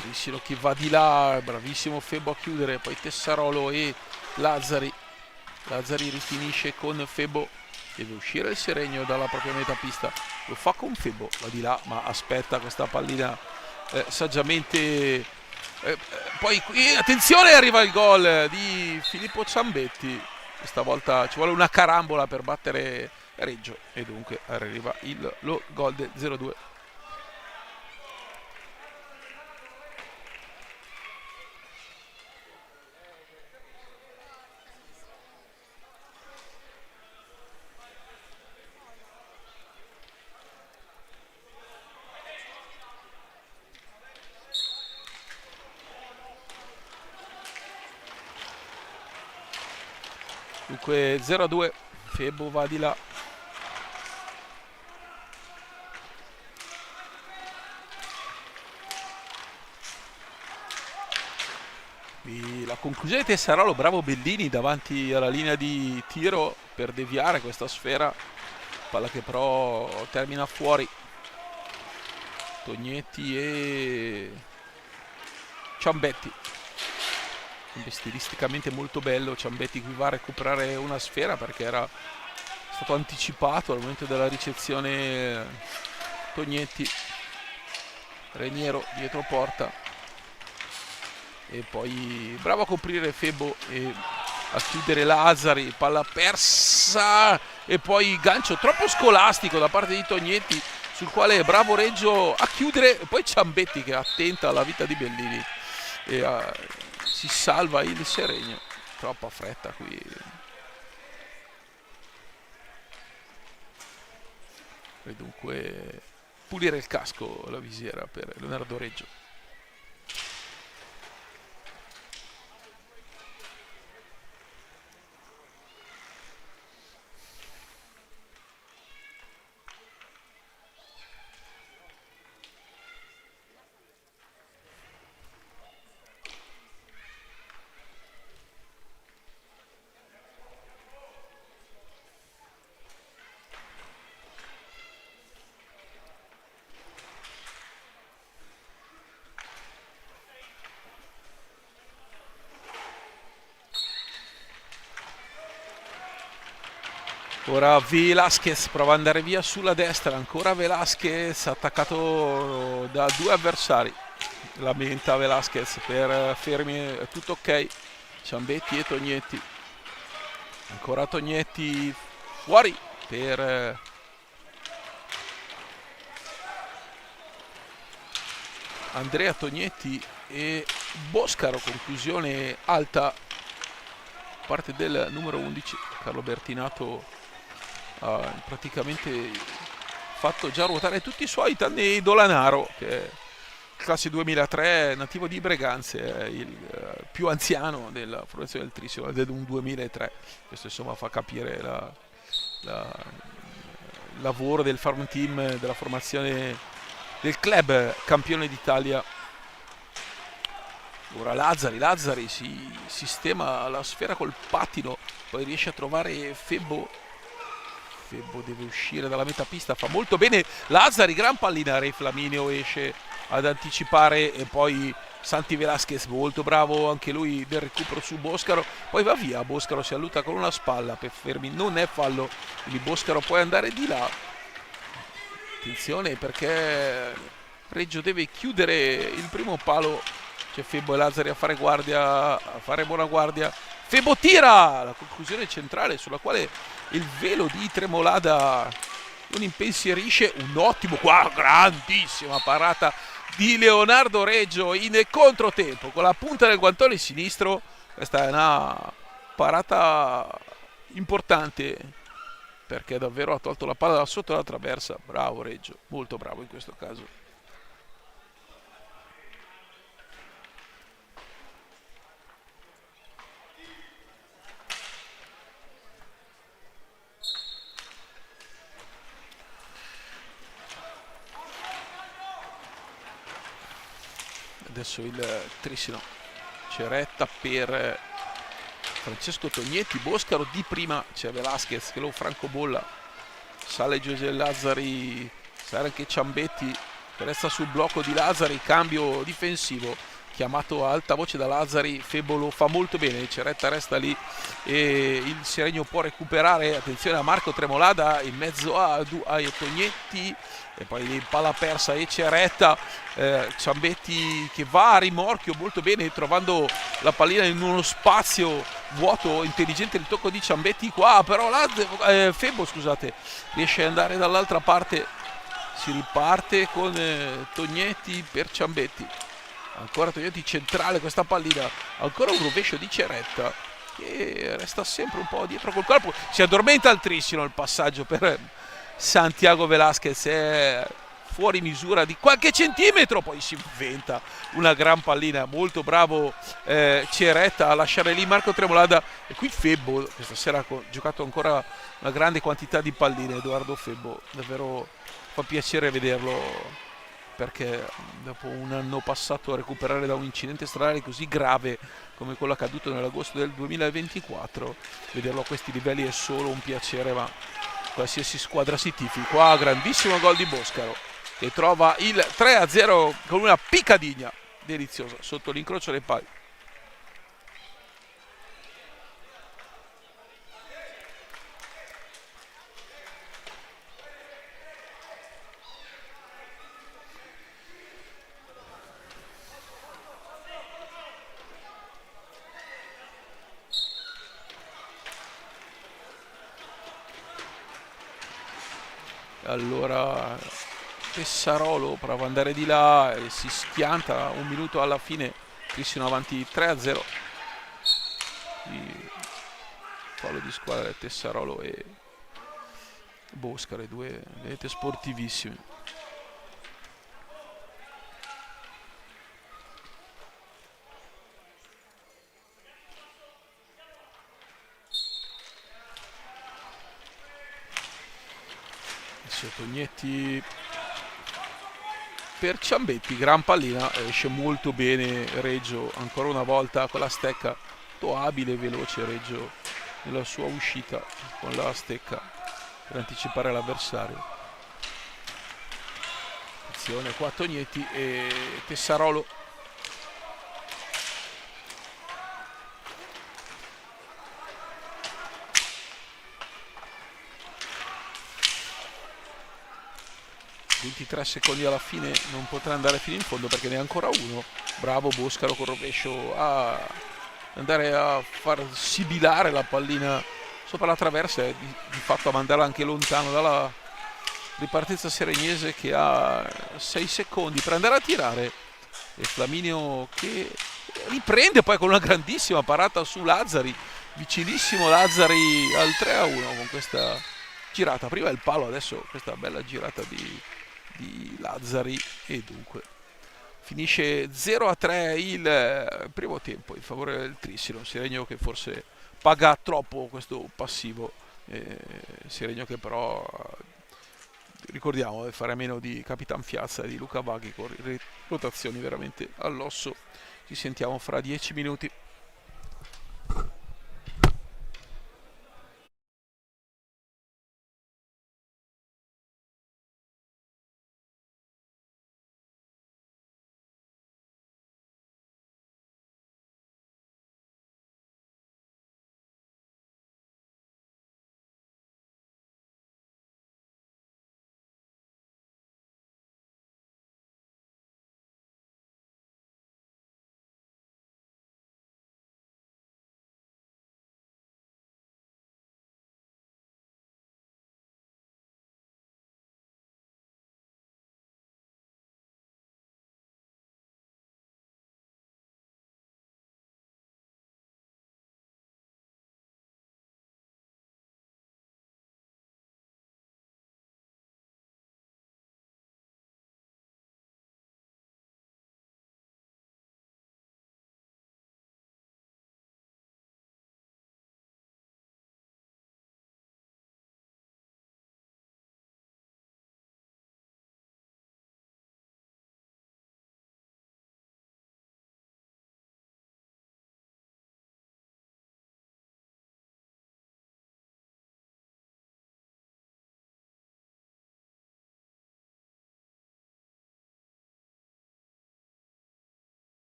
Trissino che va di là, bravissimo Febbo a chiudere, poi Tessarolo e Lazzari rifinisce con Febbo, deve uscire il Seregno dalla propria metà pista, lo fa con Febbo, va di là ma aspetta questa pallina saggiamente, poi qui attenzione, arriva il gol di Filippo Ciambetti, questa volta ci vuole una carambola per battere Reggio e dunque arriva lo gol del 0-2. Dunque 0-2, Febbo va di là. Qui la conclusione di Tessarolo, bravo Bellini davanti alla linea di tiro per deviare questa sfera, palla che però termina fuori. Tognetti e Ciambetti, stilisticamente molto bello. Ciambetti qui va a recuperare una sfera perché era stato anticipato al momento della ricezione. Tognetti, Reniero dietro porta e poi bravo a coprire Febbo e a chiudere Lazzari, palla persa e poi gancio troppo scolastico da parte di Tognetti sul quale è bravo Reggio a chiudere, e poi Ciambetti che è attenta alla vita di Bellini e si salva il Seregno. Troppa fretta qui. E dunque pulire il casco, la visiera per Leonardo Reggio. Ora Velasquez prova ad andare via sulla destra, ancora Velasquez attaccato da due avversari, lamenta Velasquez per fermi, è tutto ok. Ciambetti e Tognetti, ancora Tognetti fuori per Andrea Tognetti e Boscaro, conclusione alta parte del numero 11. Carlo Bertinato ha praticamente fatto già ruotare tutti i suoi, tranne Dolanaro, che è classe 2003, nativo di Breganze, è il più anziano della formazione del Trissino, ed è un 2003. Questo insomma fa capire il lavoro del farm team, della formazione del club campione d'Italia. Ora Lazzari si sistema la sfera col pattino, poi riesce a trovare Febbo. Febbo deve uscire dalla metapista, fa molto bene Lazzari, gran pallina, Re Flaminio esce ad anticipare e poi Santi Velasquez molto bravo anche lui del recupero su Boscaro, poi va via, Boscaro si alluta con una spalla per fermi, non è fallo, quindi Boscaro può andare di là. Attenzione perché Reggio deve chiudere il primo palo, c'è Febbo e Lazzari a fare guardia, a fare buona guardia. Febbo tira, la conclusione centrale sulla quale il velo di Tremolada non impensierisce. Un ottimo qua, grandissima parata di Leonardo Reggio in controtempo con la punta del guantone sinistro. Questa è una parata importante perché davvero ha tolto la palla da sotto la traversa. Bravo Reggio, molto bravo in questo caso. Adesso il Trissino, Ceretta per Francesco Tognetti, Boscaro di prima, c'è Velasquez che lo francobolla, sale Giuseppe Lazzari, sale anche Ciambetti che resta sul blocco di Lazzari, cambio difensivo chiamato a alta voce da Lazzari, Febbo lo fa molto bene, Ceretta resta lì e il Seregno può recuperare, attenzione a Marco Tremolada in mezzo a Tognetti e poi palla persa e Ceretta, Ciambetti che va a rimorchio molto bene trovando la pallina in uno spazio vuoto, intelligente il tocco di Ciambetti qua, però Febbo scusate riesce ad andare dall'altra parte, si riparte con Tognetti per Ciambetti, ancora Tognetti centrale, questa pallina, ancora un rovescio di Ceretta che resta sempre un po' dietro col corpo, si addormenta al Trissino, il passaggio per Santiago Velasquez è fuori misura di qualche centimetro, poi si inventa una gran pallina, molto bravo Ceretta a lasciare lì Marco Tremolada e qui Febbo questa sera ha giocato ancora una grande quantità di palline, Edoardo Febbo, davvero fa piacere vederlo perché dopo un anno passato a recuperare da un incidente stradale così grave come quello accaduto nell'agosto del 2024, vederlo a questi livelli è solo un piacere, ma qualsiasi squadra si tifi. Qua grandissimo gol di Boscaro che trova il 3-0 con una piccadigna deliziosa sotto l'incrocio dei pali. Allora Tessarolo prova ad andare di là e si schianta un minuto alla fine, Trissino avanti 3-0, fallo di squadra Tessarolo e Boscaro, due vedete sportivissimi. Tognetti per Ciambetti, gran pallina, esce molto bene Reggio ancora una volta con la stecca, molto abile e veloce Reggio nella sua uscita con la stecca per anticipare l'avversario. Attenzione qua Tognetti e Tessarolo. Secondi alla fine, non potrà andare fino in fondo perché ne ha ancora uno. Bravo Boscaro col rovescio a andare a far sibilare la pallina sopra la traversa e di fatto a mandarla anche lontano dalla ripartenza seregnese che ha 6 secondi per andare a tirare e Flaminio che riprende poi con una grandissima parata su Lazzari vicinissimo Lazzari al 3-1 con questa girata. Prima il palo, adesso questa bella girata di Lazzari e dunque finisce 0-3 il primo tempo in favore del Trissino. Seregno che forse paga troppo questo passivo, Seregno che però ricordiamo deve fare a meno di Capitan Fiazza e di Luca Vaghi con rotazioni veramente all'osso. Ci sentiamo fra 10 minuti.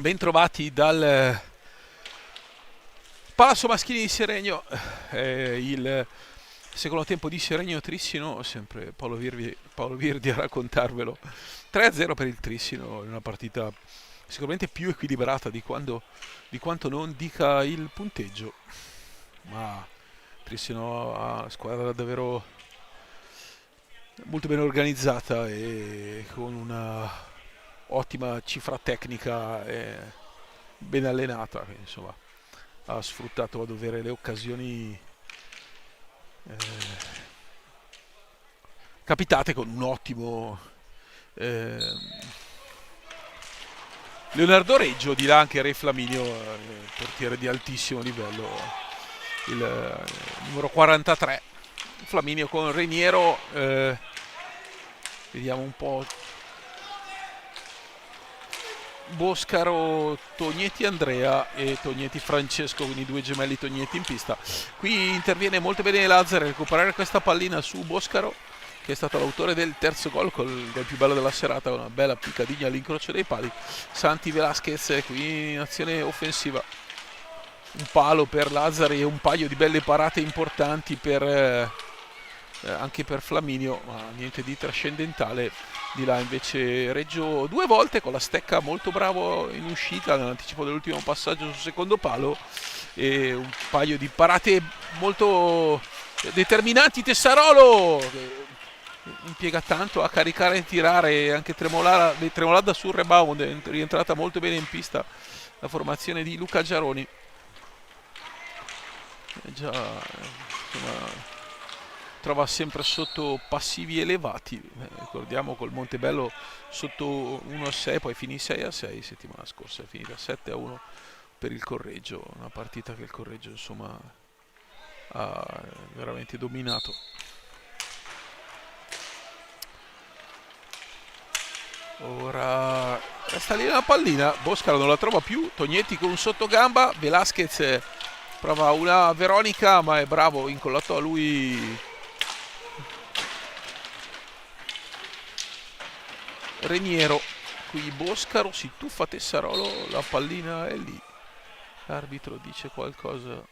Bentrovati dal Palazzo Maschini di Seregno, il secondo tempo di Seregno Trissino, sempre Paolo Virdi a raccontarvelo. 3-0 per il Trissino, in una partita sicuramente più equilibrata di quanto non dica il punteggio, ma Trissino ha una squadra davvero molto ben organizzata e con una ottima cifra tecnica e ben allenata, che insomma ha sfruttato a dovere le occasioni capitate, con un ottimo Leonardo Reggio, di là anche Re Flaminio, portiere di altissimo livello, il numero 43 Flaminio con Reniero. Vediamo un po'. Boscaro, Tognetti Andrea e Tognetti Francesco, quindi 2 gemelli Tognetti in pista. Qui interviene molto bene Lazzari a recuperare questa pallina su Boscaro, che è stato l'autore del terzo gol, del più bello della serata, una bella piccadigna all'incrocio dei pali. Santi Velasquez qui in azione offensiva, un palo per Lazzari e un paio di belle parate importanti anche per Flaminio, ma niente di trascendentale. Di là invece Reggio 2 volte con la stecca, molto bravo in uscita nell'anticipo dell'ultimo passaggio sul secondo palo, e un paio di parate molto determinanti. Tessarolo che impiega tanto a caricare e tirare, anche Tremolada sul rebound, è rientrata molto bene in pista la formazione di Luca Giaroni. Già, insomma, trova sempre sotto passivi elevati, ricordiamo col Montebello sotto 1-6, poi finì 6-6 settimana scorsa, è finita 7-1 per il Correggio, una partita che il Correggio insomma ha veramente dominato. Ora resta lì la pallina, Boscaro non la trova più, Tognetti con un sottogamba, Velasquez prova una Veronica ma è bravo, incollato a lui Reniero. Qui Boscaro si tuffa Tessarolo, la pallina è lì, l'arbitro dice qualcosa,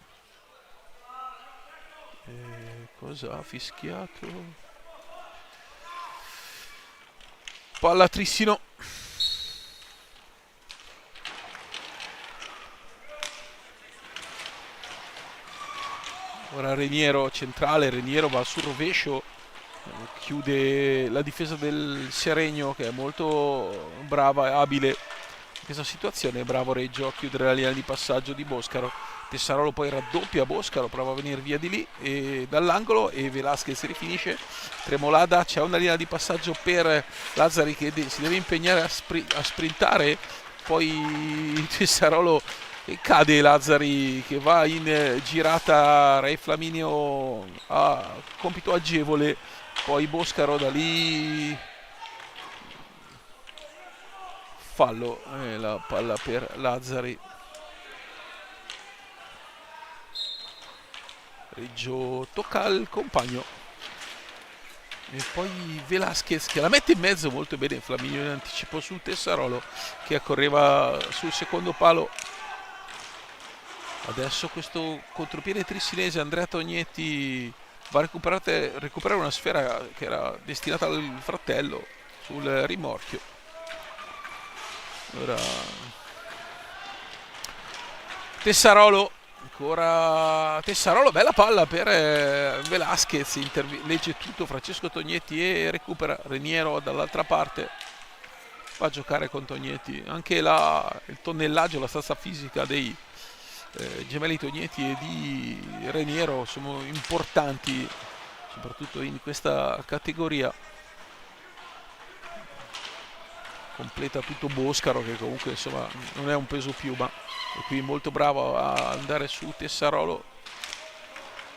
cosa ha fischiato? Palla Trissino. Ora Reniero centrale, Reniero va sul rovescio, chiude la difesa del Seregno, che è molto brava e abile in questa situazione. Bravo Reggio a chiudere la linea di passaggio di Boscaro. Tessarolo poi raddoppia Boscaro, prova a venire via di lì e dall'angolo, e Velasquez rifinisce. Tremolada, c'è una linea di passaggio per Lazzari che si deve impegnare a sprintare, poi Tessarolo cade, Lazzari che va in girata, Re Flaminio ha compito agevole, poi Boscaro da lì, fallo, la palla per Lazzari. Reggio tocca al compagno e poi Velasquez che la mette in mezzo molto bene. Flaminio in anticipo su Tessarolo che accorreva sul secondo palo. Adesso questo contropiede trissinese, Andrea Tognetti va a recuperare una sfera che era destinata al fratello sul rimorchio. Ora Tessarolo, ancora Tessarolo, bella palla per Velasquez, legge tutto Francesco Tognetti e recupera. Reniero dall'altra parte va a giocare con Tognetti. Anche il tonnellaggio, la stazza fisica dei gemelli Tognetti e di Reniero sono importanti, soprattutto in questa categoria. Completa tutto Boscaro, che comunque insomma non è un peso più, ma è qui molto bravo a andare su Tessarolo.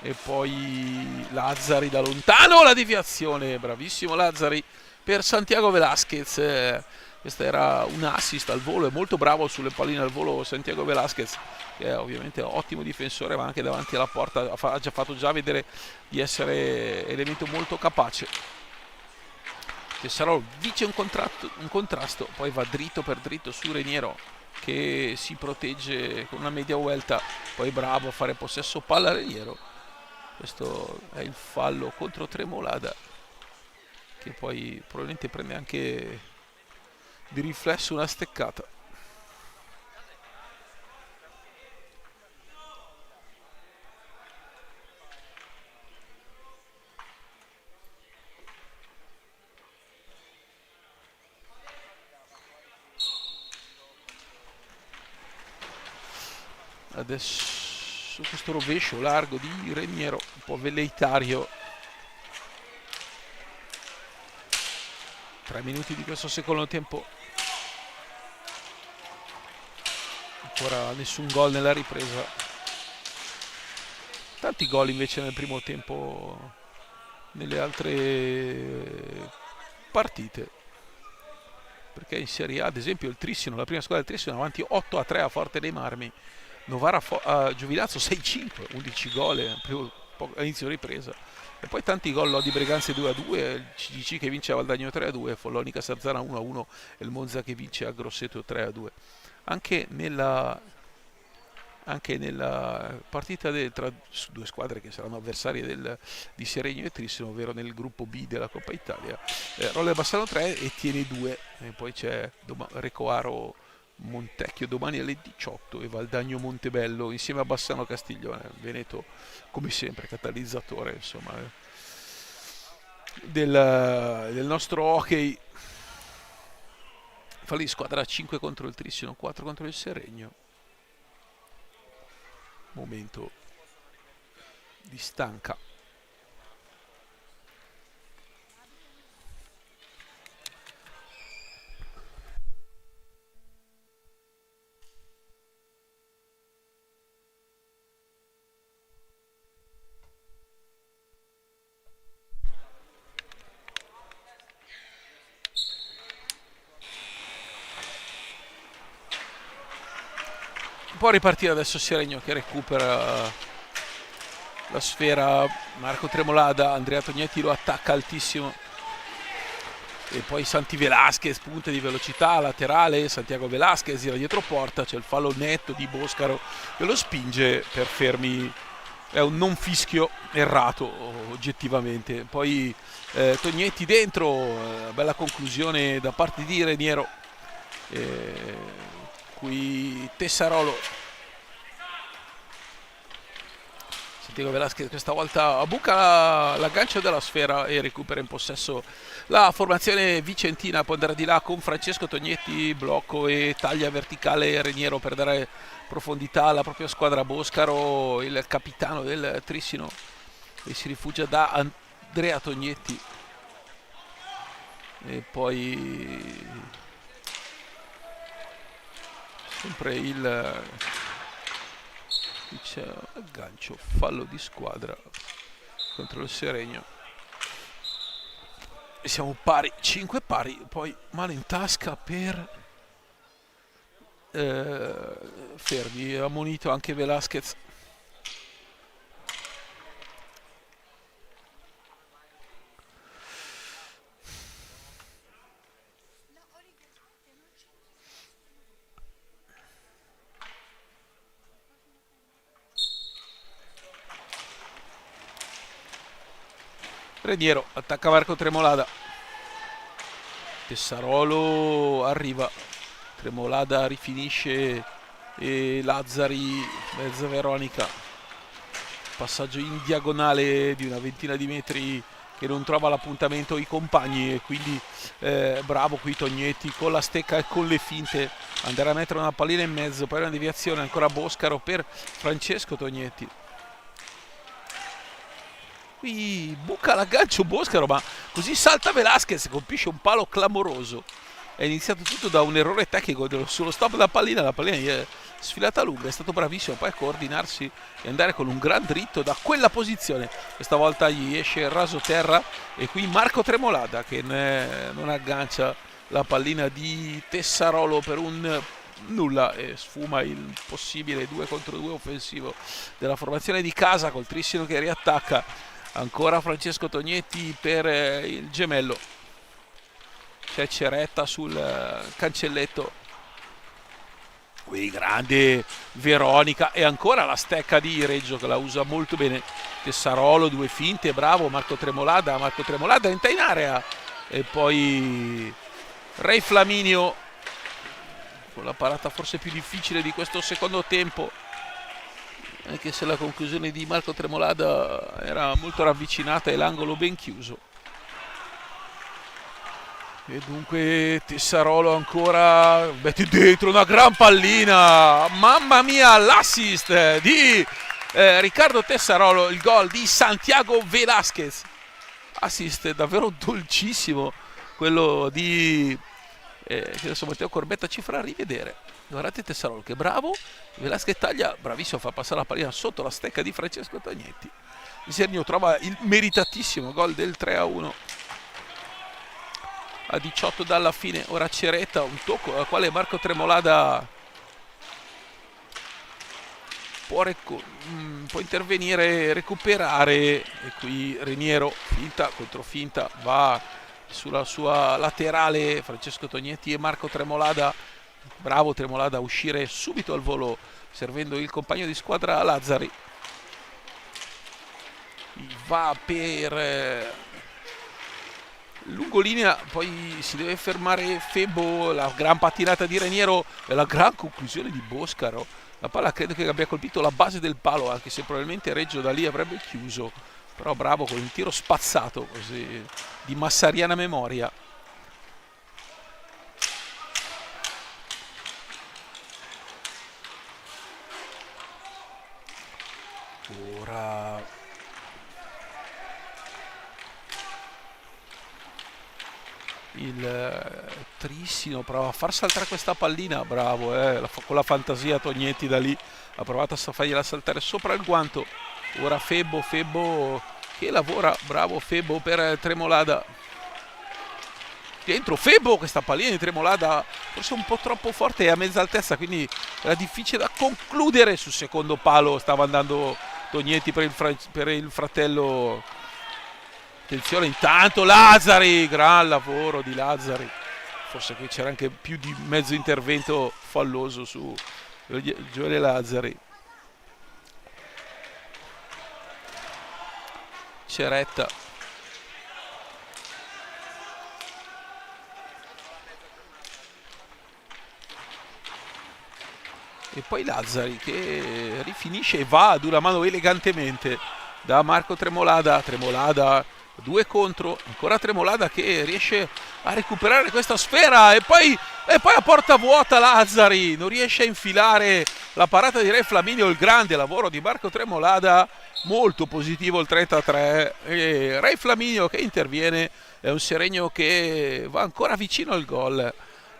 E poi Lazzari da lontano, la deviazione, bravissimo Lazzari per Santiago Velasquez. Questa era un assist al volo, è molto bravo sulle palline al volo Santiago Velasquez, che è ovviamente un ottimo difensore, ma anche davanti alla porta ha già fatto vedere di essere elemento molto capace. Tessarolo vince un contrasto, poi va dritto per dritto su Reniero che si protegge con una media vuelta, poi bravo a fare possesso palla Reniero. Questo è il fallo contro Tremolada, che poi probabilmente prende anche di riflesso una steccata. Adesso questo rovescio largo di Reniero, un po' velleitario. 3 minuti di questo secondo tempo. Ancora nessun gol nella ripresa. Tanti gol invece nel primo tempo nelle altre partite. Perché in Serie A, ad esempio, il Trissino, la prima squadra del Trissino, avanti 8-3 a Forte dei Marmi. Novara a Giovinazzo 6-5, 11 gol all'inizio ripresa. E poi tanti gol, Lodi Breganze 2-2, il CGC che vince a Valdagno 3-2, Follonica Sarzana 1-1 e il Monza che vince a Grosseto 3-2. Anche nella partita tra due squadre che saranno avversarie di Seregno e Trissino, ovvero nel gruppo B della Coppa Italia, Rolle Bassano 3 e Tiene 2, e poi c'è Recoaro Montecchio domani alle 18 e Valdagno Montebello insieme a Bassano Castiglione. Veneto come sempre catalizzatore, insomma, del nostro hockey. Fa lì squadra 5 contro il Trissino, 4 contro il Seregno. Momento di stanca. Può ripartire adesso Seregno che recupera la sfera. Marco Tremolada, Andrea Tognetti lo attacca altissimo e poi Santi Velasquez, punte di velocità laterale, Santiago Velasquez gira dietro porta, c'è il fallo netto di Boscaro che lo spinge per fermi. È un non fischio errato oggettivamente. Poi Tognetti dentro, bella conclusione da parte di Reniero. Qui Tessarolo, Santiago Velasquez questa volta buca l'aggancio della sfera e recupera in possesso la formazione vicentina. Può andare di là con Francesco Tognetti, blocco e taglia verticale Reniero per dare profondità alla propria squadra. Boscaro, il capitano del Trissino, e si rifugia da Andrea Tognetti. E poi sempre c'è un aggancio, fallo di squadra contro il Seregno e siamo pari, 5 pari. Poi mano in tasca per fermi, ammonito anche Velasquez. Reniero attacca Marco Tremolada, Tessarolo arriva, Tremolada rifinisce e Lazzari, mezza Veronica, passaggio in diagonale di una ventina di metri che non trova l'appuntamento i compagni, e quindi bravo qui Tognetti con la stecca e con le finte andare a mettere una pallina in mezzo, poi una deviazione ancora Boscaro per Francesco Tognetti. Qui buca l'aggancio Boscaro, ma così salta Velasquez, colpisce un palo clamoroso. È iniziato tutto da un errore tecnico sullo stop della pallina, la pallina gli è sfilata lunga, è stato bravissimo poi a coordinarsi e andare con un gran dritto da quella posizione. Questa volta gli esce raso terra e qui Marco Tremolada che non aggancia la pallina di Tessarolo per un nulla e sfuma il possibile 2 contro 2 offensivo della formazione di casa col Trissino che riattacca. Ancora Francesco Tognetti per il gemello. c'è Ceretta sul cancelletto. Qui grande Veronica e ancora la stecca di Reggio che la usa molto bene. Tessarolo, 2 finte, bravo Marco Tremolada entra in area e poi Ray Flaminio con la parata forse più difficile di questo secondo tempo, anche se la conclusione di Marco Tremolada era molto ravvicinata e l'angolo ben chiuso. E dunque Tessarolo ancora mette dentro una gran pallina, mamma mia, l'assist di Riccardo Tessarolo, il gol di Santiago Velasquez, assist davvero dolcissimo quello di adesso Matteo Corbetta ci farà rivedere. Guardate Tessarolo che bravo, Velasquez taglia, bravissimo, fa passare la pallina sotto la stecca di Francesco Tognetti. Il Sernio trova il meritatissimo gol del 3-1 a 18 dalla fine. Ora Ceretta, un tocco al quale Marco Tremolada può intervenire, recuperare, e qui Reniero finta contro finta va sulla sua laterale. Francesco Tognetti e Marco Tremolada, bravo Tremolada a uscire subito al volo servendo il compagno di squadra Lazzari. Va per lungolinea, poi si deve fermare Febo, la gran pattinata di Reniero e la gran conclusione di Boscaro. La palla credo che abbia colpito la base del palo, anche se probabilmente Reggio da lì avrebbe chiuso, però bravo con un tiro spazzato così di massariana memoria. Ora il Trissino prova a far saltare questa pallina, bravo, con la fantasia Tognetti da lì ha provato a fargliela saltare sopra il guanto. Ora Febo che lavora, bravo Febo per Tremolada, dentro Febo, questa pallina di Tremolada forse un po' troppo forte e a mezza altezza, quindi era difficile da concludere. Sul secondo palo stava andando Tognetti per il fratello. Attenzione intanto Lazzari, gran lavoro di Lazzari, forse qui c'era anche più di mezzo intervento falloso su Gioele Lazzari. Ceretta, e poi Lazzari che rifinisce e va ad una mano elegantemente da Marco Tremolada. 2 contro, ancora Tremolada che riesce a recuperare questa sfera e poi a porta vuota Lazzari non riesce a infilare la parata di Re Flaminio. Il grande lavoro di Marco Tremolada, molto positivo il 33, e Re Flaminio che interviene. È un Seregno che va ancora vicino al gol.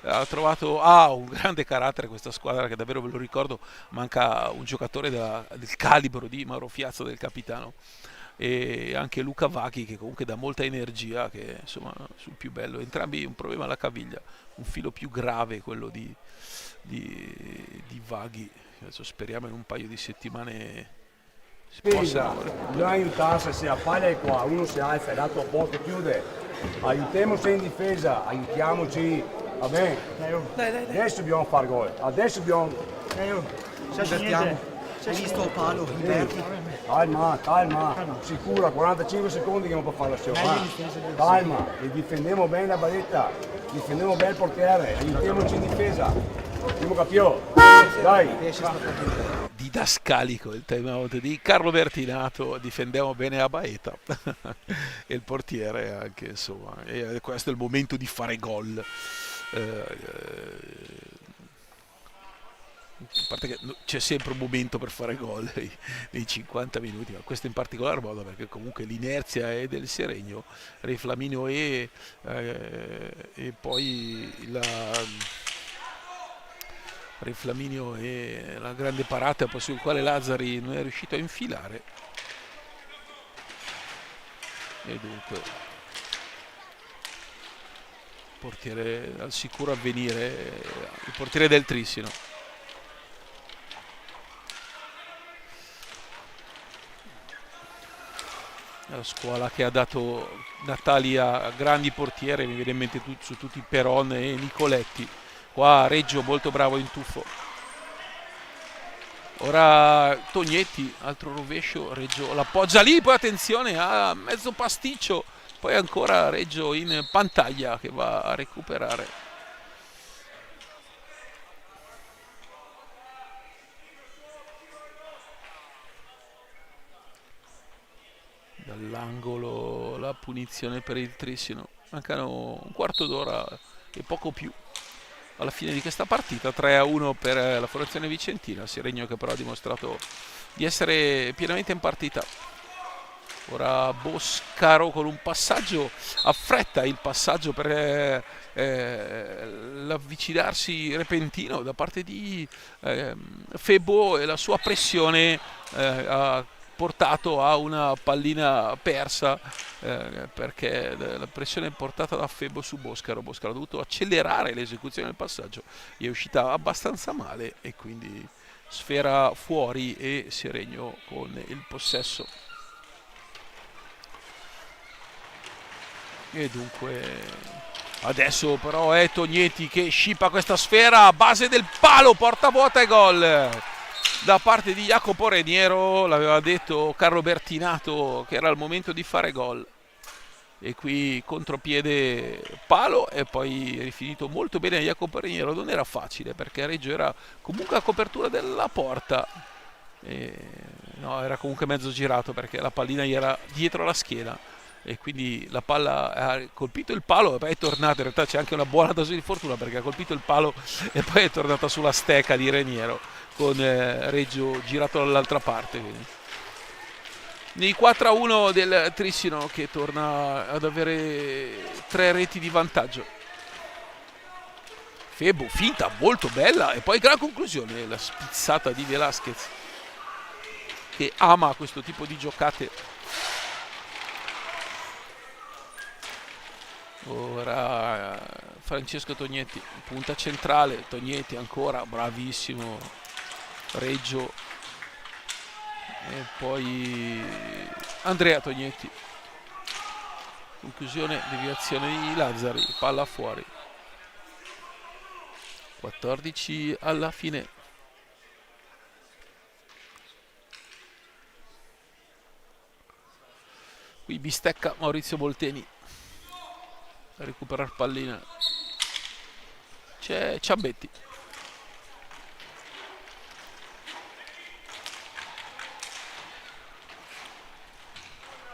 Ha trovato un grande carattere questa squadra, che davvero, ve lo ricordo, manca un giocatore del calibro di Mauro Fiazza, del capitano, e anche Luca Vaghi che comunque dà molta energia, che insomma sul più bello. Entrambi un problema alla caviglia, un filo più grave quello di Vaghi. Adesso speriamo in un paio di settimane si possa. Bisogna aiutarsi, se appaglia qua, uno si alza, l'altro posto chiude, aiutiamoci in difesa, aiutiamoci, va bene? Adesso dobbiamo fare gol, adesso dobbiamo... Hai visto il palo? Calma, sicura, 45 secondi che non può fare l'azione. Calma, e difendiamo bene la barretta, difendiamo bene il portiere, aiutiamoci in difesa. Primo capito? Dai! Didascalico il time out di Carlo Bertinato, difendiamo bene a Baeta e il portiere anche, insomma, e questo è il momento di fare gol. A parte che c'è sempre un momento per fare gol nei 50 minuti, ma questo in particolar modo perché comunque l'inerzia è del Seregno. Re Flaminio e poi Re Flaminio e la grande parata poi sul quale Lazzari non è riuscito a infilare, e dunque portiere al sicuro avvenire, il portiere del Trissino. la scuola che ha dato natali a grandi portieri, mi viene in mente su tutti Peron e Nicoletti. Qua Reggio molto bravo in tuffo. Ora Tognetti, altro rovescio, Reggio l'appoggia lì, poi attenzione a mezzo pasticcio, poi ancora Reggio in pantaglia che va a recuperare. Dall'angolo la punizione per il Trissino. Mancano un quarto d'ora e poco più alla fine di questa partita. 3-1 per la formazione vicentina. Seregno che però ha dimostrato di essere pienamente in partita. Ora Boscaro con un passaggio, affretta il passaggio per l'avvicinarsi repentino da parte di Febo, e la sua pressione ha portato a una pallina persa, perché la pressione portata da Febo su Boscaro ha dovuto accelerare l'esecuzione del passaggio, è uscita abbastanza male e quindi sfera fuori e Seregno con il possesso. E dunque adesso però è Tognetti che scippa questa sfera a base del palo, porta vuota e gol da parte di Jacopo Reniero. L'aveva detto Carlo Bertinato che era il momento di fare gol, e qui contropiede palo e poi rifinito molto bene Jacopo Reniero. Non era facile perché Reggio era comunque a copertura della porta, no, era comunque mezzo girato perché la pallina gli era dietro la schiena, e quindi la palla ha colpito il palo e poi è tornata. In realtà c'è anche una buona dose di fortuna perché ha colpito il palo e poi è tornata sulla stecca di Reniero con Reggio girato dall'altra parte. Quindi nei 4-1 del Trissino che torna ad avere 3 reti di vantaggio. Febo, finta molto bella e poi gran conclusione, la spizzata di Velasquez che ama questo tipo di giocate. Ora Francesco Tognetti, punta centrale, Tognetti ancora, bravissimo Reggio, e poi Andrea Tognetti, conclusione, deviazione di Lazzari, palla fuori. 14 alla fine. Qui bistecca Maurizio Bolteni a recuperare pallina, c'è Ciambetti,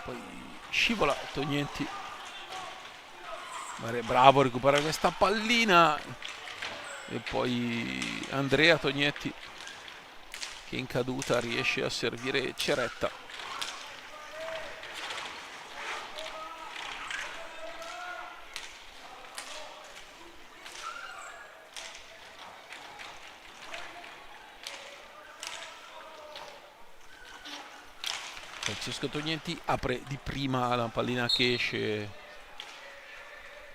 poi scivola Tognetti, bravo a recuperare questa pallina, e poi Andrea Tognetti che in caduta riesce a servire Ceretta. Francesco Tognetti apre di prima la pallina che esce,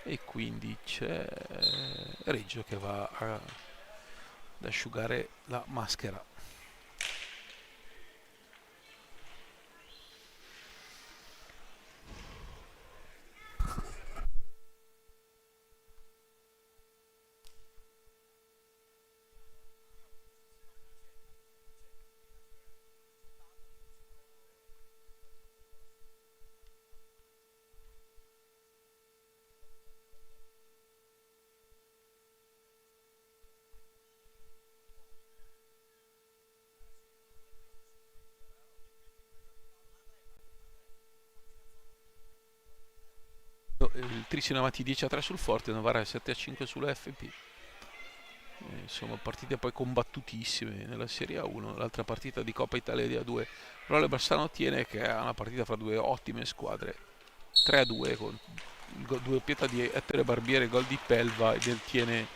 e quindi c'è Reggio che va ad asciugare la maschera. Il Trissino avanti 10-3 sul Forte, Novara 7-5 sulla FP. Insomma, partite poi combattutissime nella Serie A1. L'altra partita di Coppa Italia di A2, Rolle Bassano tiene, che è una partita fra due ottime squadre, 3-2 con doppietta di Ettore Barbiere, gol di Pelva, e del tiene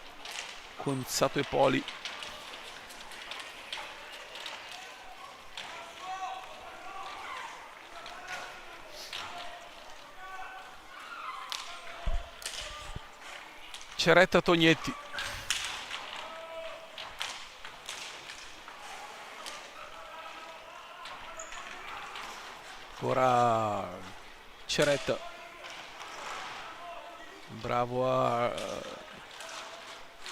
con Sato e Poli. Ceretta Tognetti, ancora Ceretta, bravo a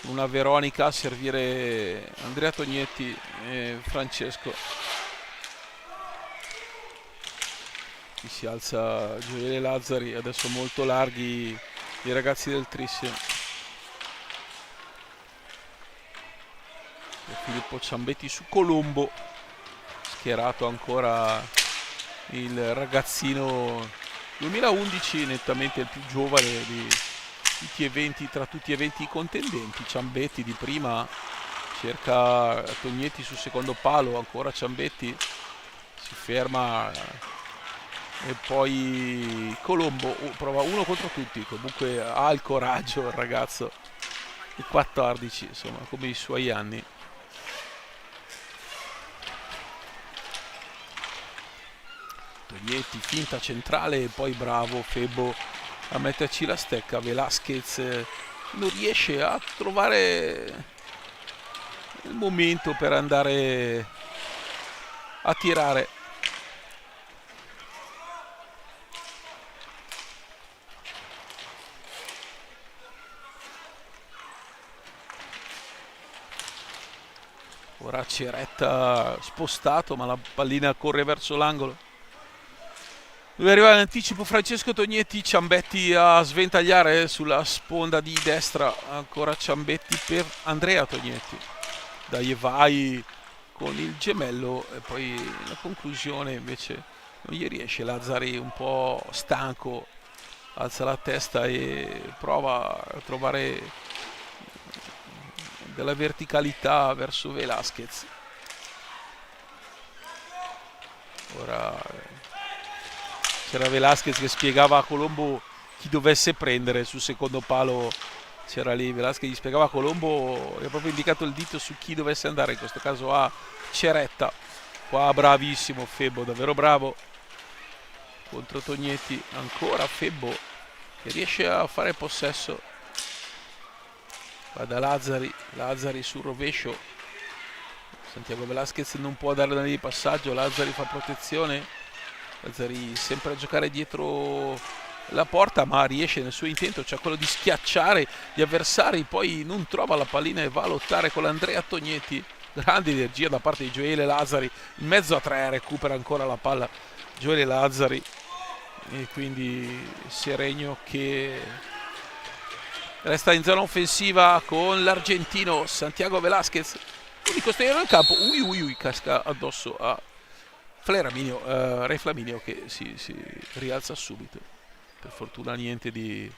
una Veronica a servire Andrea Tognetti e Francesco. Qui si alza Gioele Lazzari, adesso molto larghi i ragazzi del Trissio. E Filippo Ciambetti su Colombo, schierato ancora il ragazzino 2011, nettamente il più giovane di tutti gli eventi, tra tutti gli eventi contendenti. Ciambetti di prima cerca Tognetti sul secondo palo, ancora Ciambetti si ferma e poi Colombo prova uno contro tutti. Comunque ha il coraggio il ragazzo, il 14, insomma, come i suoi anni. Tognetti, finta centrale e poi bravo Febbo a metterci la stecca. Velasquez non riesce a trovare il momento per andare a tirare. Ora Ceretta spostato, ma la pallina corre verso l'angolo. Dove arriva in anticipo Francesco Tognetti, Ciambetti a sventagliare sulla sponda di destra, ancora Ciambetti per Andrea Tognetti. Dai vai con il gemello e poi la conclusione invece non gli riesce. Lazzari un po' stanco, alza la testa e prova a trovare della verticalità verso Velasquez. Ora c'era Velasquez che spiegava a Colombo chi dovesse prendere sul secondo palo. C'era lì Velasquez, gli spiegava a Colombo, gli ha proprio indicato il dito su chi dovesse andare, in questo caso a Ceretta. Qua bravissimo Febbo, davvero bravo contro Tognetti. Ancora Febbo che riesce a fare possesso. Va da Lazzari sul rovescio. Santiago Velasquez non può dare una linea di passaggio, Lazzari fa protezione. Lazzari sempre a giocare dietro la porta, ma riesce nel suo intento, cioè quello di schiacciare gli avversari, poi non trova la pallina e va a lottare con Andrea Tognetti. Grande energia da parte di Gioele Lazzari, in mezzo a tre recupera ancora la palla Gioele Lazzari e quindi Seregno che resta in zona offensiva con l'argentino Santiago Velasquez. Quindi costruire il campo, casca addosso a Re Flaminio che si rialza subito. Per fortuna niente di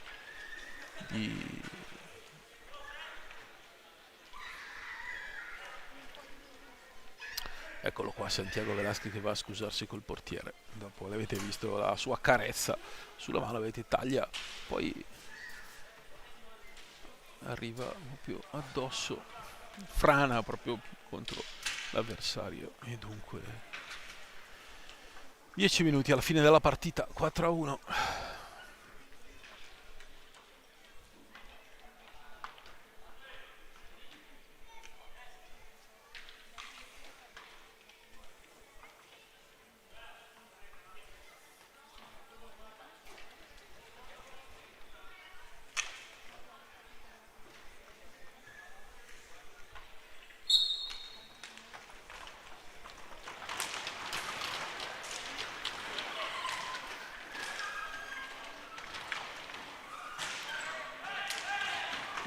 Eccolo qua Santiago Velasquez che va a scusarsi col portiere. Dopo l'avete visto la sua carezza sulla mano, avete taglia, poi arriva proprio addosso, frana proprio contro l'avversario e dunque 10 minuti alla fine della partita, 4-1.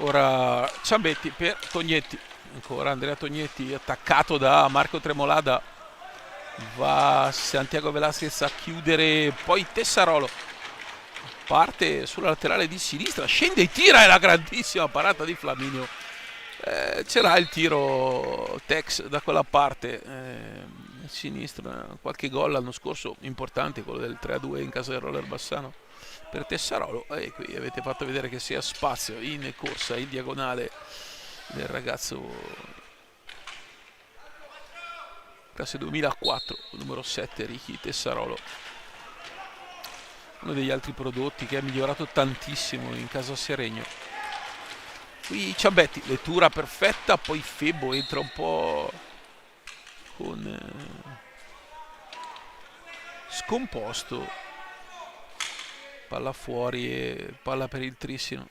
Ora Ciambetti per Tognetti, ancora Andrea Tognetti attaccato da Marco Tremolada, va Santiago Velasquez a chiudere, poi Tessarolo parte sulla laterale di sinistra, scende e tira, è la grandissima parata di Flaminio. C'era il tiro Tex da quella parte, sinistra, qualche gol l'anno scorso importante, quello del 3-2 in casa del Roller Bassano per Tessarolo, e qui avete fatto vedere che si ha spazio in corsa in diagonale del ragazzo classe 2004 numero 7 Ricky Tessarolo, uno degli altri prodotti che ha migliorato tantissimo in casa Seregno. Qui Ciambetti, lettura perfetta, poi Febbo entra un po' con scomposto palla fuori e palla per il Trissino.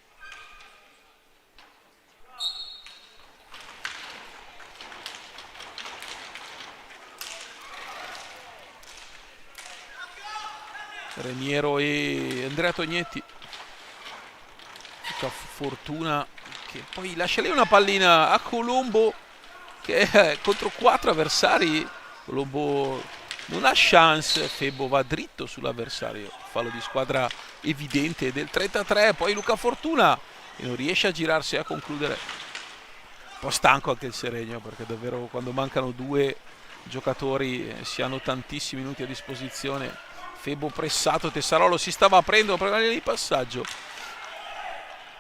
Reniero e Andrea Tognetti. Fortuna che poi lascia lì una pallina a Colombo che contro 4 avversari Colombo non ha chance. Febo va dritto sull'avversario, fallo di squadra evidente del 33. Poi Luca Fortuna che non riesce a girarsi a concludere. Un po' stanco anche il Seregno, perché davvero quando mancano 2 giocatori si hanno tantissimi minuti a disposizione. Febo pressato, Tessarolo si stava aprendo per la linea di passaggio,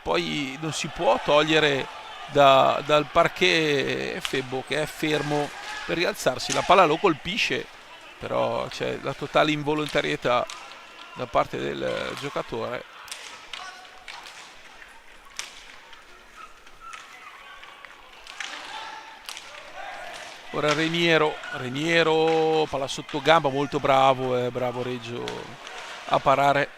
poi non si può togliere dal parquet Febo che è fermo per rialzarsi, la palla lo colpisce, però c'è la totale involontarietà da parte del giocatore. Ora Reniero, palla sotto gamba, molto bravo, bravo Reggio a parare.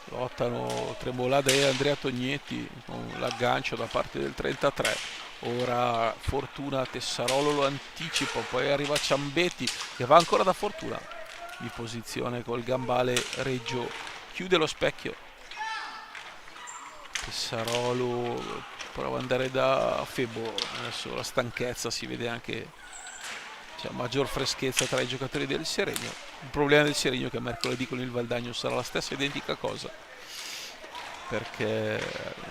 Lottano Tremolada e Andrea Tognetti con l'aggancio da parte del 33. Ora Fortuna, Tessarolo lo anticipa, poi arriva Ciambetti che va ancora da Fortuna. Di posizione col gambale Reggio, chiude lo specchio. Tessarolo prova ad andare da Febo, adesso la stanchezza si vede anche, c'è maggior freschezza tra i giocatori del Seregno. Il problema del Seregno è che mercoledì con il Valdagno sarà la stessa identica cosa, perché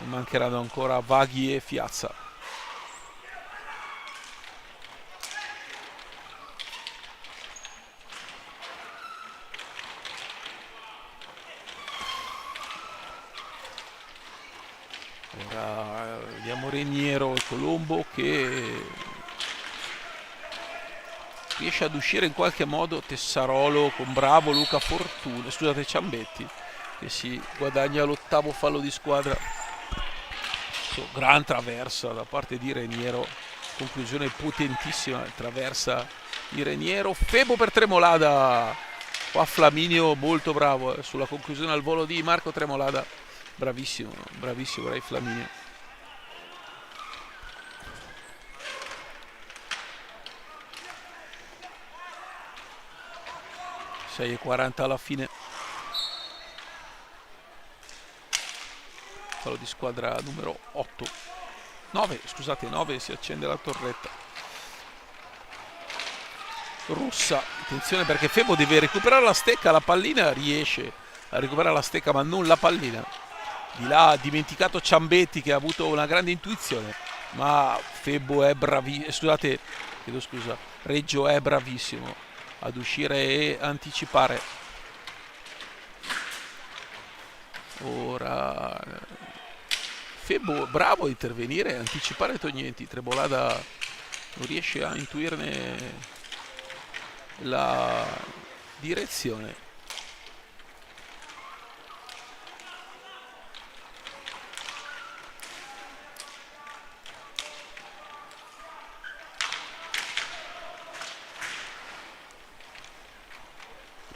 mancheranno ancora Vaghi e Fiazza. Ora vediamo Reniero e Colombo che riesce ad uscire in qualche modo. Tessarolo con bravo Luca Fortuna, scusate, Ciambetti che si guadagna l'8º fallo di squadra. Gran traversa da parte di Reniero, conclusione potentissima, traversa di Reniero. Febo per Tremolada, qua Flaminio molto bravo sulla conclusione al volo di Marco Tremolada, bravissimo, bravissimo Ray Flaminio. E 40 alla fine, fallo di squadra numero 9, si accende la torretta. Russa, attenzione perché Febo deve recuperare la stecca, la pallina riesce a recuperare la stecca ma non la pallina. Di là ha dimenticato Ciambetti che ha avuto una grande intuizione, ma Febo è bravissimo, Reggio è bravissimo ad uscire e anticipare. Ora Febo bravo a intervenire e anticipare Tognetti. Tremolada non riesce a intuirne la direzione.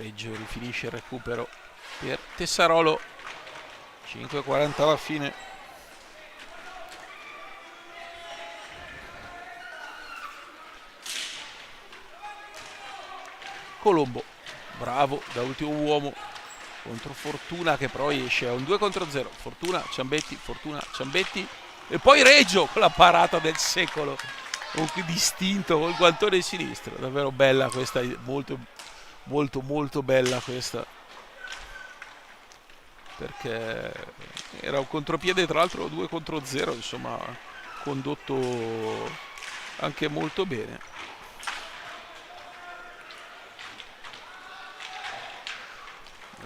Reggio rifinisce il recupero per Tessarolo. 5:40 alla fine. Colombo, bravo da ultimo uomo contro Fortuna che però esce a un 2-0. Fortuna, Ciambetti e poi Reggio con la parata del secolo, un distinto col guantone sinistro. Davvero bella questa, molto bella questa, perché era un contropiede, tra l'altro 2-0, insomma condotto anche molto bene.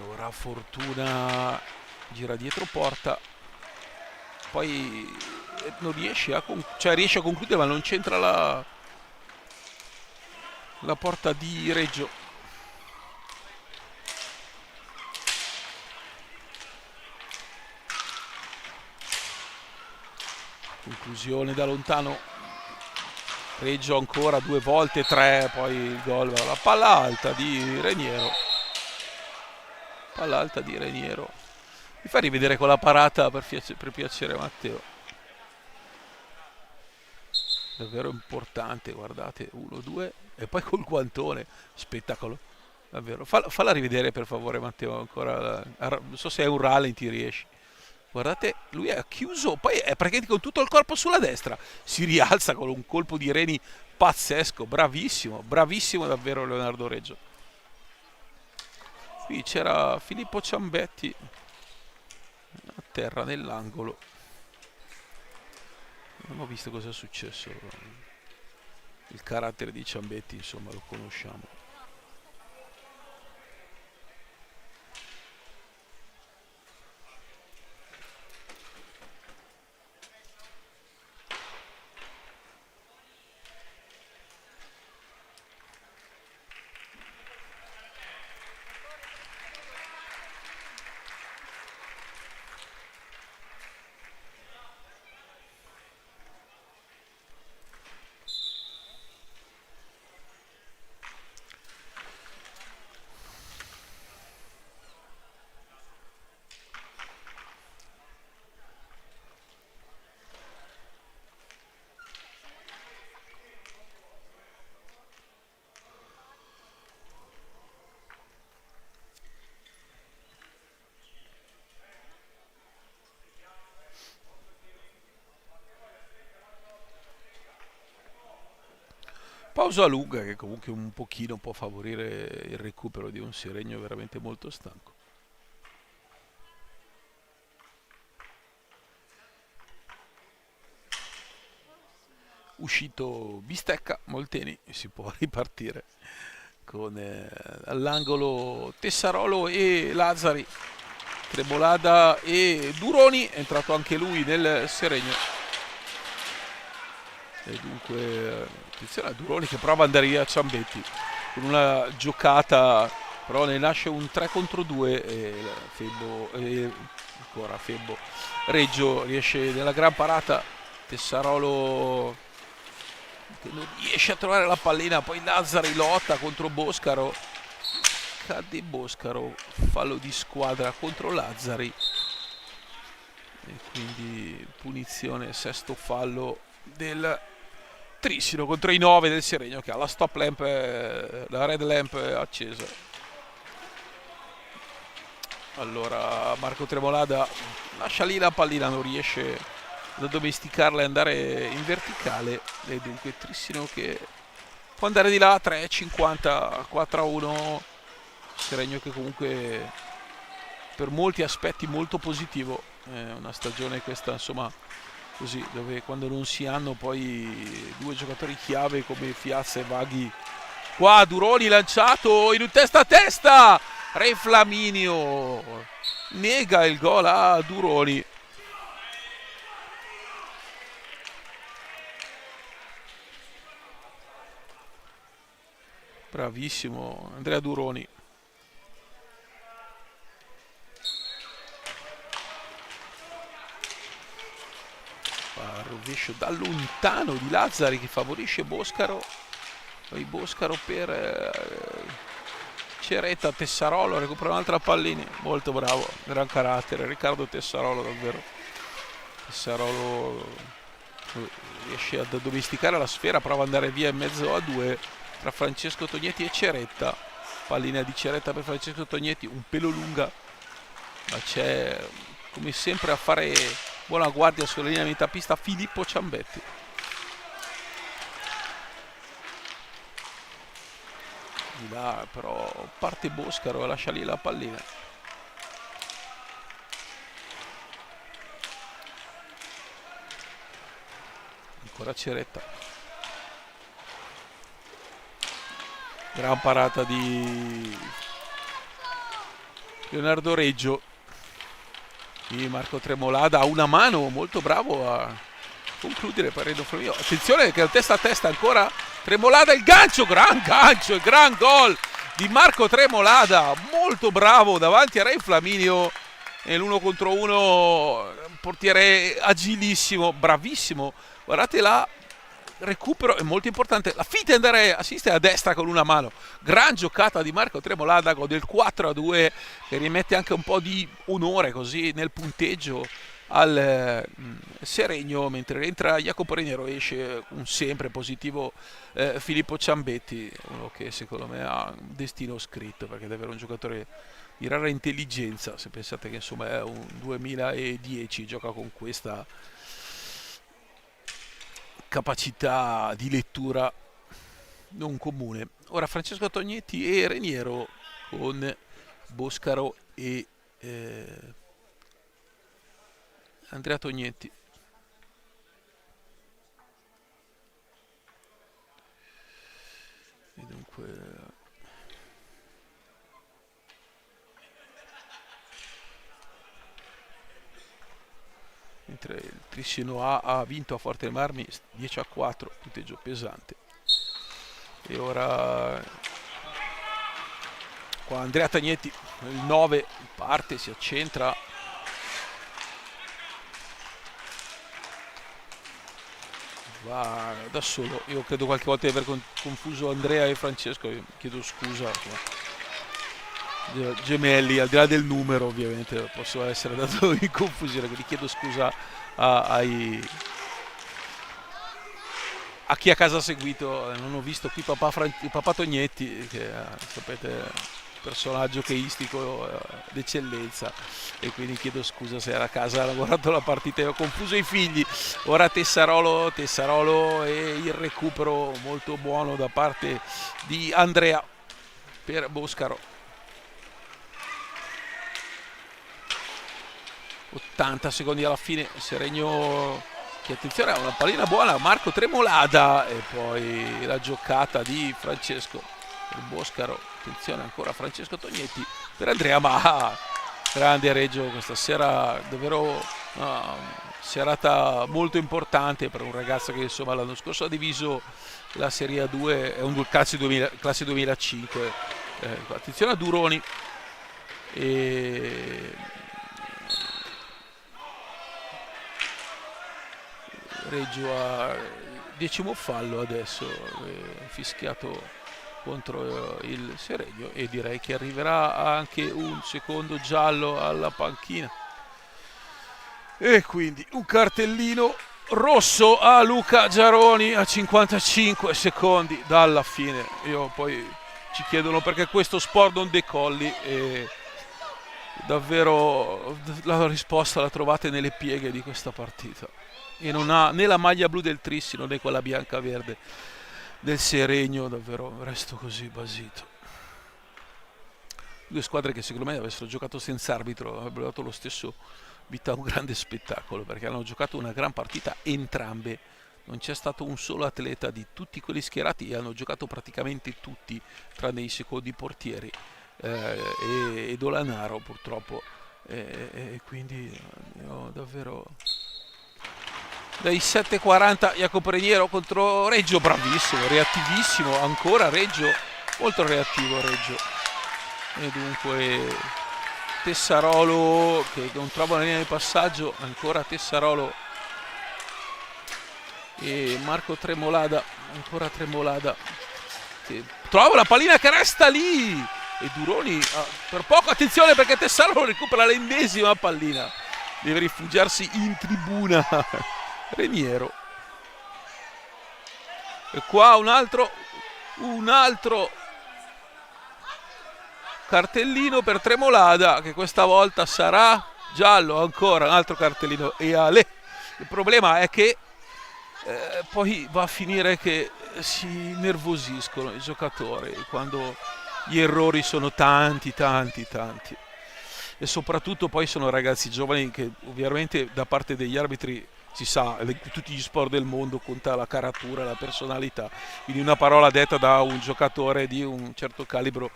Ora Fortuna gira dietro porta, poi non riesce a riesce a concludere ma non c'entra la porta di Reggio. Conclusione da lontano Reggio ancora 2 volte, 3, poi il gol. La palla alta di Reniero. Palla alta di Reniero. Mi fa rivedere quella parata per piacere Matteo. Davvero importante, guardate, 1-2 e poi col guantone, spettacolo. Davvero. Falla rivedere per favore Matteo ancora. Non so se è un rallenti riesci. Guardate, lui è chiuso, poi è praticamente con tutto il corpo sulla destra. Si rialza con un colpo di reni pazzesco, bravissimo, bravissimo davvero Leonardo Reggio. Qui c'era Filippo Ciambetti a terra nell'angolo. Non ho visto cosa è successo. Il carattere di Ciambetti, insomma, lo conosciamo. Pausa lunga che comunque un pochino può favorire il recupero di un Seregno veramente molto stanco. Uscito Bistecca, Molteni, si può ripartire con all'angolo Tessarolo e Lazzari, Tremolada e Duroni, è entrato anche lui nel Seregno. E dunque attenzione a Duroni che prova ad andare via a Ciambetti con una giocata, però ne nasce un 3 contro 2 e ancora Febbo Reggio riesce nella gran parata. Tessarolo che non riesce a trovare la pallina, poi Lazzari lotta contro Boscaro, cade Boscaro, fallo di squadra contro Lazzari e quindi punizione, sesto fallo del Trissino contro i 9 del Seregno che ha la stop lamp, la red lamp accesa. Allora Marco Tremolada lascia lì la pallina, non riesce ad addomesticarla e andare in verticale e dunque Trissino che può andare di là. 3-50, 4-1, Seregno che comunque per molti aspetti molto positivo. È una stagione questa insomma così, dove quando non si hanno poi due giocatori chiave come Fiazza e Vaghi. Qua Duroni lanciato in un testa a testa, Re Flaminio nega il gol a Duroni. Bravissimo Andrea Duroni. Rovescio da lontano di Lazzari che favorisce Boscaro, poi Boscaro per Ceretta, Tessarolo recupera un'altra pallina, molto bravo, gran carattere Riccardo Tessarolo, davvero. Tessarolo riesce ad addomesticare la sfera, prova ad andare via in mezzo a due tra Francesco Tognetti e Ceretta, pallina di Ceretta per Francesco Tognetti, un pelo lunga, ma c'è come sempre a fare buona guardia sulla linea di metà pista Filippo Ciambetti. Di là però parte Boscaro e lascia lì la pallina. Ancora Ceretta. Gran parata di Leonardo Reggio. Qui Marco Tremolada ha una mano, molto bravo a concludere per Redo Flaminio. Attenzione che al testa a testa ancora Tremolada, il gancio e gran gol di Marco Tremolada, molto bravo davanti a Re Flaminio e l'1 contro 1, portiere agilissimo, bravissimo. Guardate là recupero è molto importante. La finta di andare a sinistra e a destra con una mano. Gran giocata di Marco Tremolada con del 4-2 che rimette anche un po' di onore così nel punteggio al Seregno, mentre rientra Jacopo Reniero, esce un sempre positivo Filippo Ciambetti, uno che secondo me ha un destino scritto, perché è davvero un giocatore di rara intelligenza, se pensate che insomma è un 2010, gioca con questa capacità di lettura non comune. Ora Francesco Tognetti e Reniero con Boscaro e Andrea Tognetti. E dunque mentre il Trissino A ha vinto a Forte dei Marmi 10-4, punteggio pesante. E ora qua Andrea Tognetti, il 9, parte, si accentra, va da solo. Io credo qualche volta di aver confuso Andrea e Francesco, chiedo scusa, gemelli, al di là del numero ovviamente posso essere dato in confusione, quindi chiedo scusa a chi a casa ha seguito. Non ho visto qui papà Tognetti, che sapete, personaggio cheistico d'eccellenza, e quindi chiedo scusa se era a casa, ha guardato la partita e ho confuso i figli. Ora Tessarolo e il recupero molto buono da parte di Andrea per Boscaro. 80 secondi alla fine, Seregno che, attenzione, ha una pallina buona, Marco Tremolada, e poi la giocata di Francesco per Boscaro. Attenzione ancora Francesco Tognetti per Andrea, ma grande Reggio questa sera, davvero serata molto importante per un ragazzo che insomma l'anno scorso ha diviso la Serie A2, è un classe 2005. Attenzione a Duroni, e Reggio ha 10° fallo adesso, fischiato contro il Seregno, e direi che arriverà anche un secondo giallo alla panchina, e quindi un cartellino rosso a Luca Giaroni a 55 secondi dalla fine. Io poi ci chiedono perché questo sport non decolli, e davvero la risposta la trovate nelle pieghe di questa partita, e non ha né la maglia blu del Trissino né quella bianca verde del Seregno. Davvero resto così basito. Due squadre che secondo me avessero giocato senza arbitro avrebbero dato lo stesso vita a un grande spettacolo, perché hanno giocato una gran partita entrambe, non c'è stato un solo atleta di tutti quelli schierati, e hanno giocato praticamente tutti tranne i secondi portieri e Dolanaro purtroppo, e quindi davvero dai 7:40 Jacopo Reniero contro Reggio, bravissimo, reattivissimo, ancora Reggio, molto reattivo Reggio, e dunque Tessarolo che non trova la linea di passaggio, ancora Tessarolo e Marco Tremolada, ancora Tremolada che trova la pallina che resta lì, e Duroni per poco, attenzione perché Tessarolo recupera l'11ª pallina, deve rifugiarsi in tribuna Reniero, e qua un altro cartellino per Tremolada, che questa volta sarà giallo, ancora un altro cartellino, e Ale. Il problema è che poi va a finire che si nervosiscono i giocatori quando gli errori sono tanti, e soprattutto poi sono ragazzi giovani che ovviamente da parte degli arbitri si sa, tutti gli sport del mondo conta la caratura, la personalità, quindi una parola detta da un giocatore di un certo calibro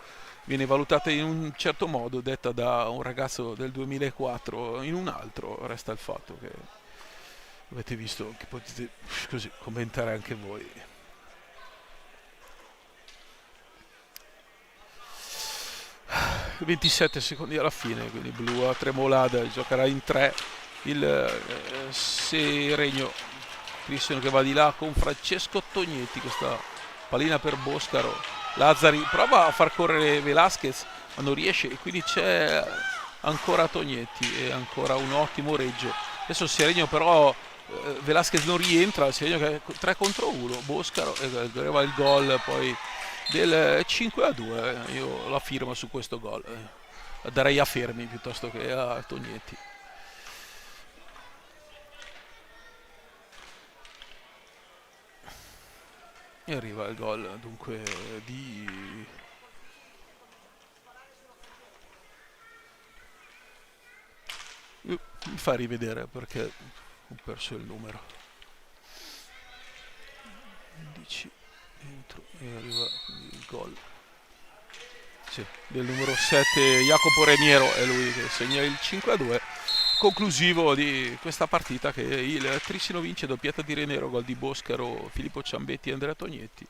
viene valutata in un certo modo, detta da un ragazzo del 2004 in un altro. Resta il fatto che avete visto, che potete così commentare anche voi. – 27 secondi alla fine, quindi blu a Tremolada, giocherà in 3 il Seregno. Cristiano che va di là con Francesco Tognetti, questa pallina per Boscaro. Lazzari prova a far correre Velasquez ma non riesce, e quindi c'è ancora Tognetti e ancora un ottimo reggio. Adesso il Seregno però, Velasquez non rientra, il Seregno che è 3 contro 1, Boscaro, e arriva il gol poi del 5-2. Io la firmo su questo gol, la darei a Fermi piuttosto che a Tognetti. E arriva il gol dunque di mi fa rivedere perché ho perso il numero. 11 dentro e arriva il gol, sì, del numero 7 Jacopo Reniero, è lui che segna il 5-2 conclusivo di questa partita, che il Trissino vince, doppietta di Reniero, gol di Boscaro, Filippo Ciambetti e Andrea Tognetti,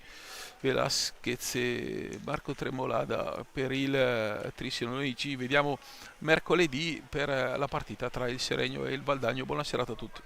Velasquez e Marco Tremolada per il Trissino. Noi ci vediamo mercoledì per la partita tra il Seregno e il Valdagno. Buona serata a tutti.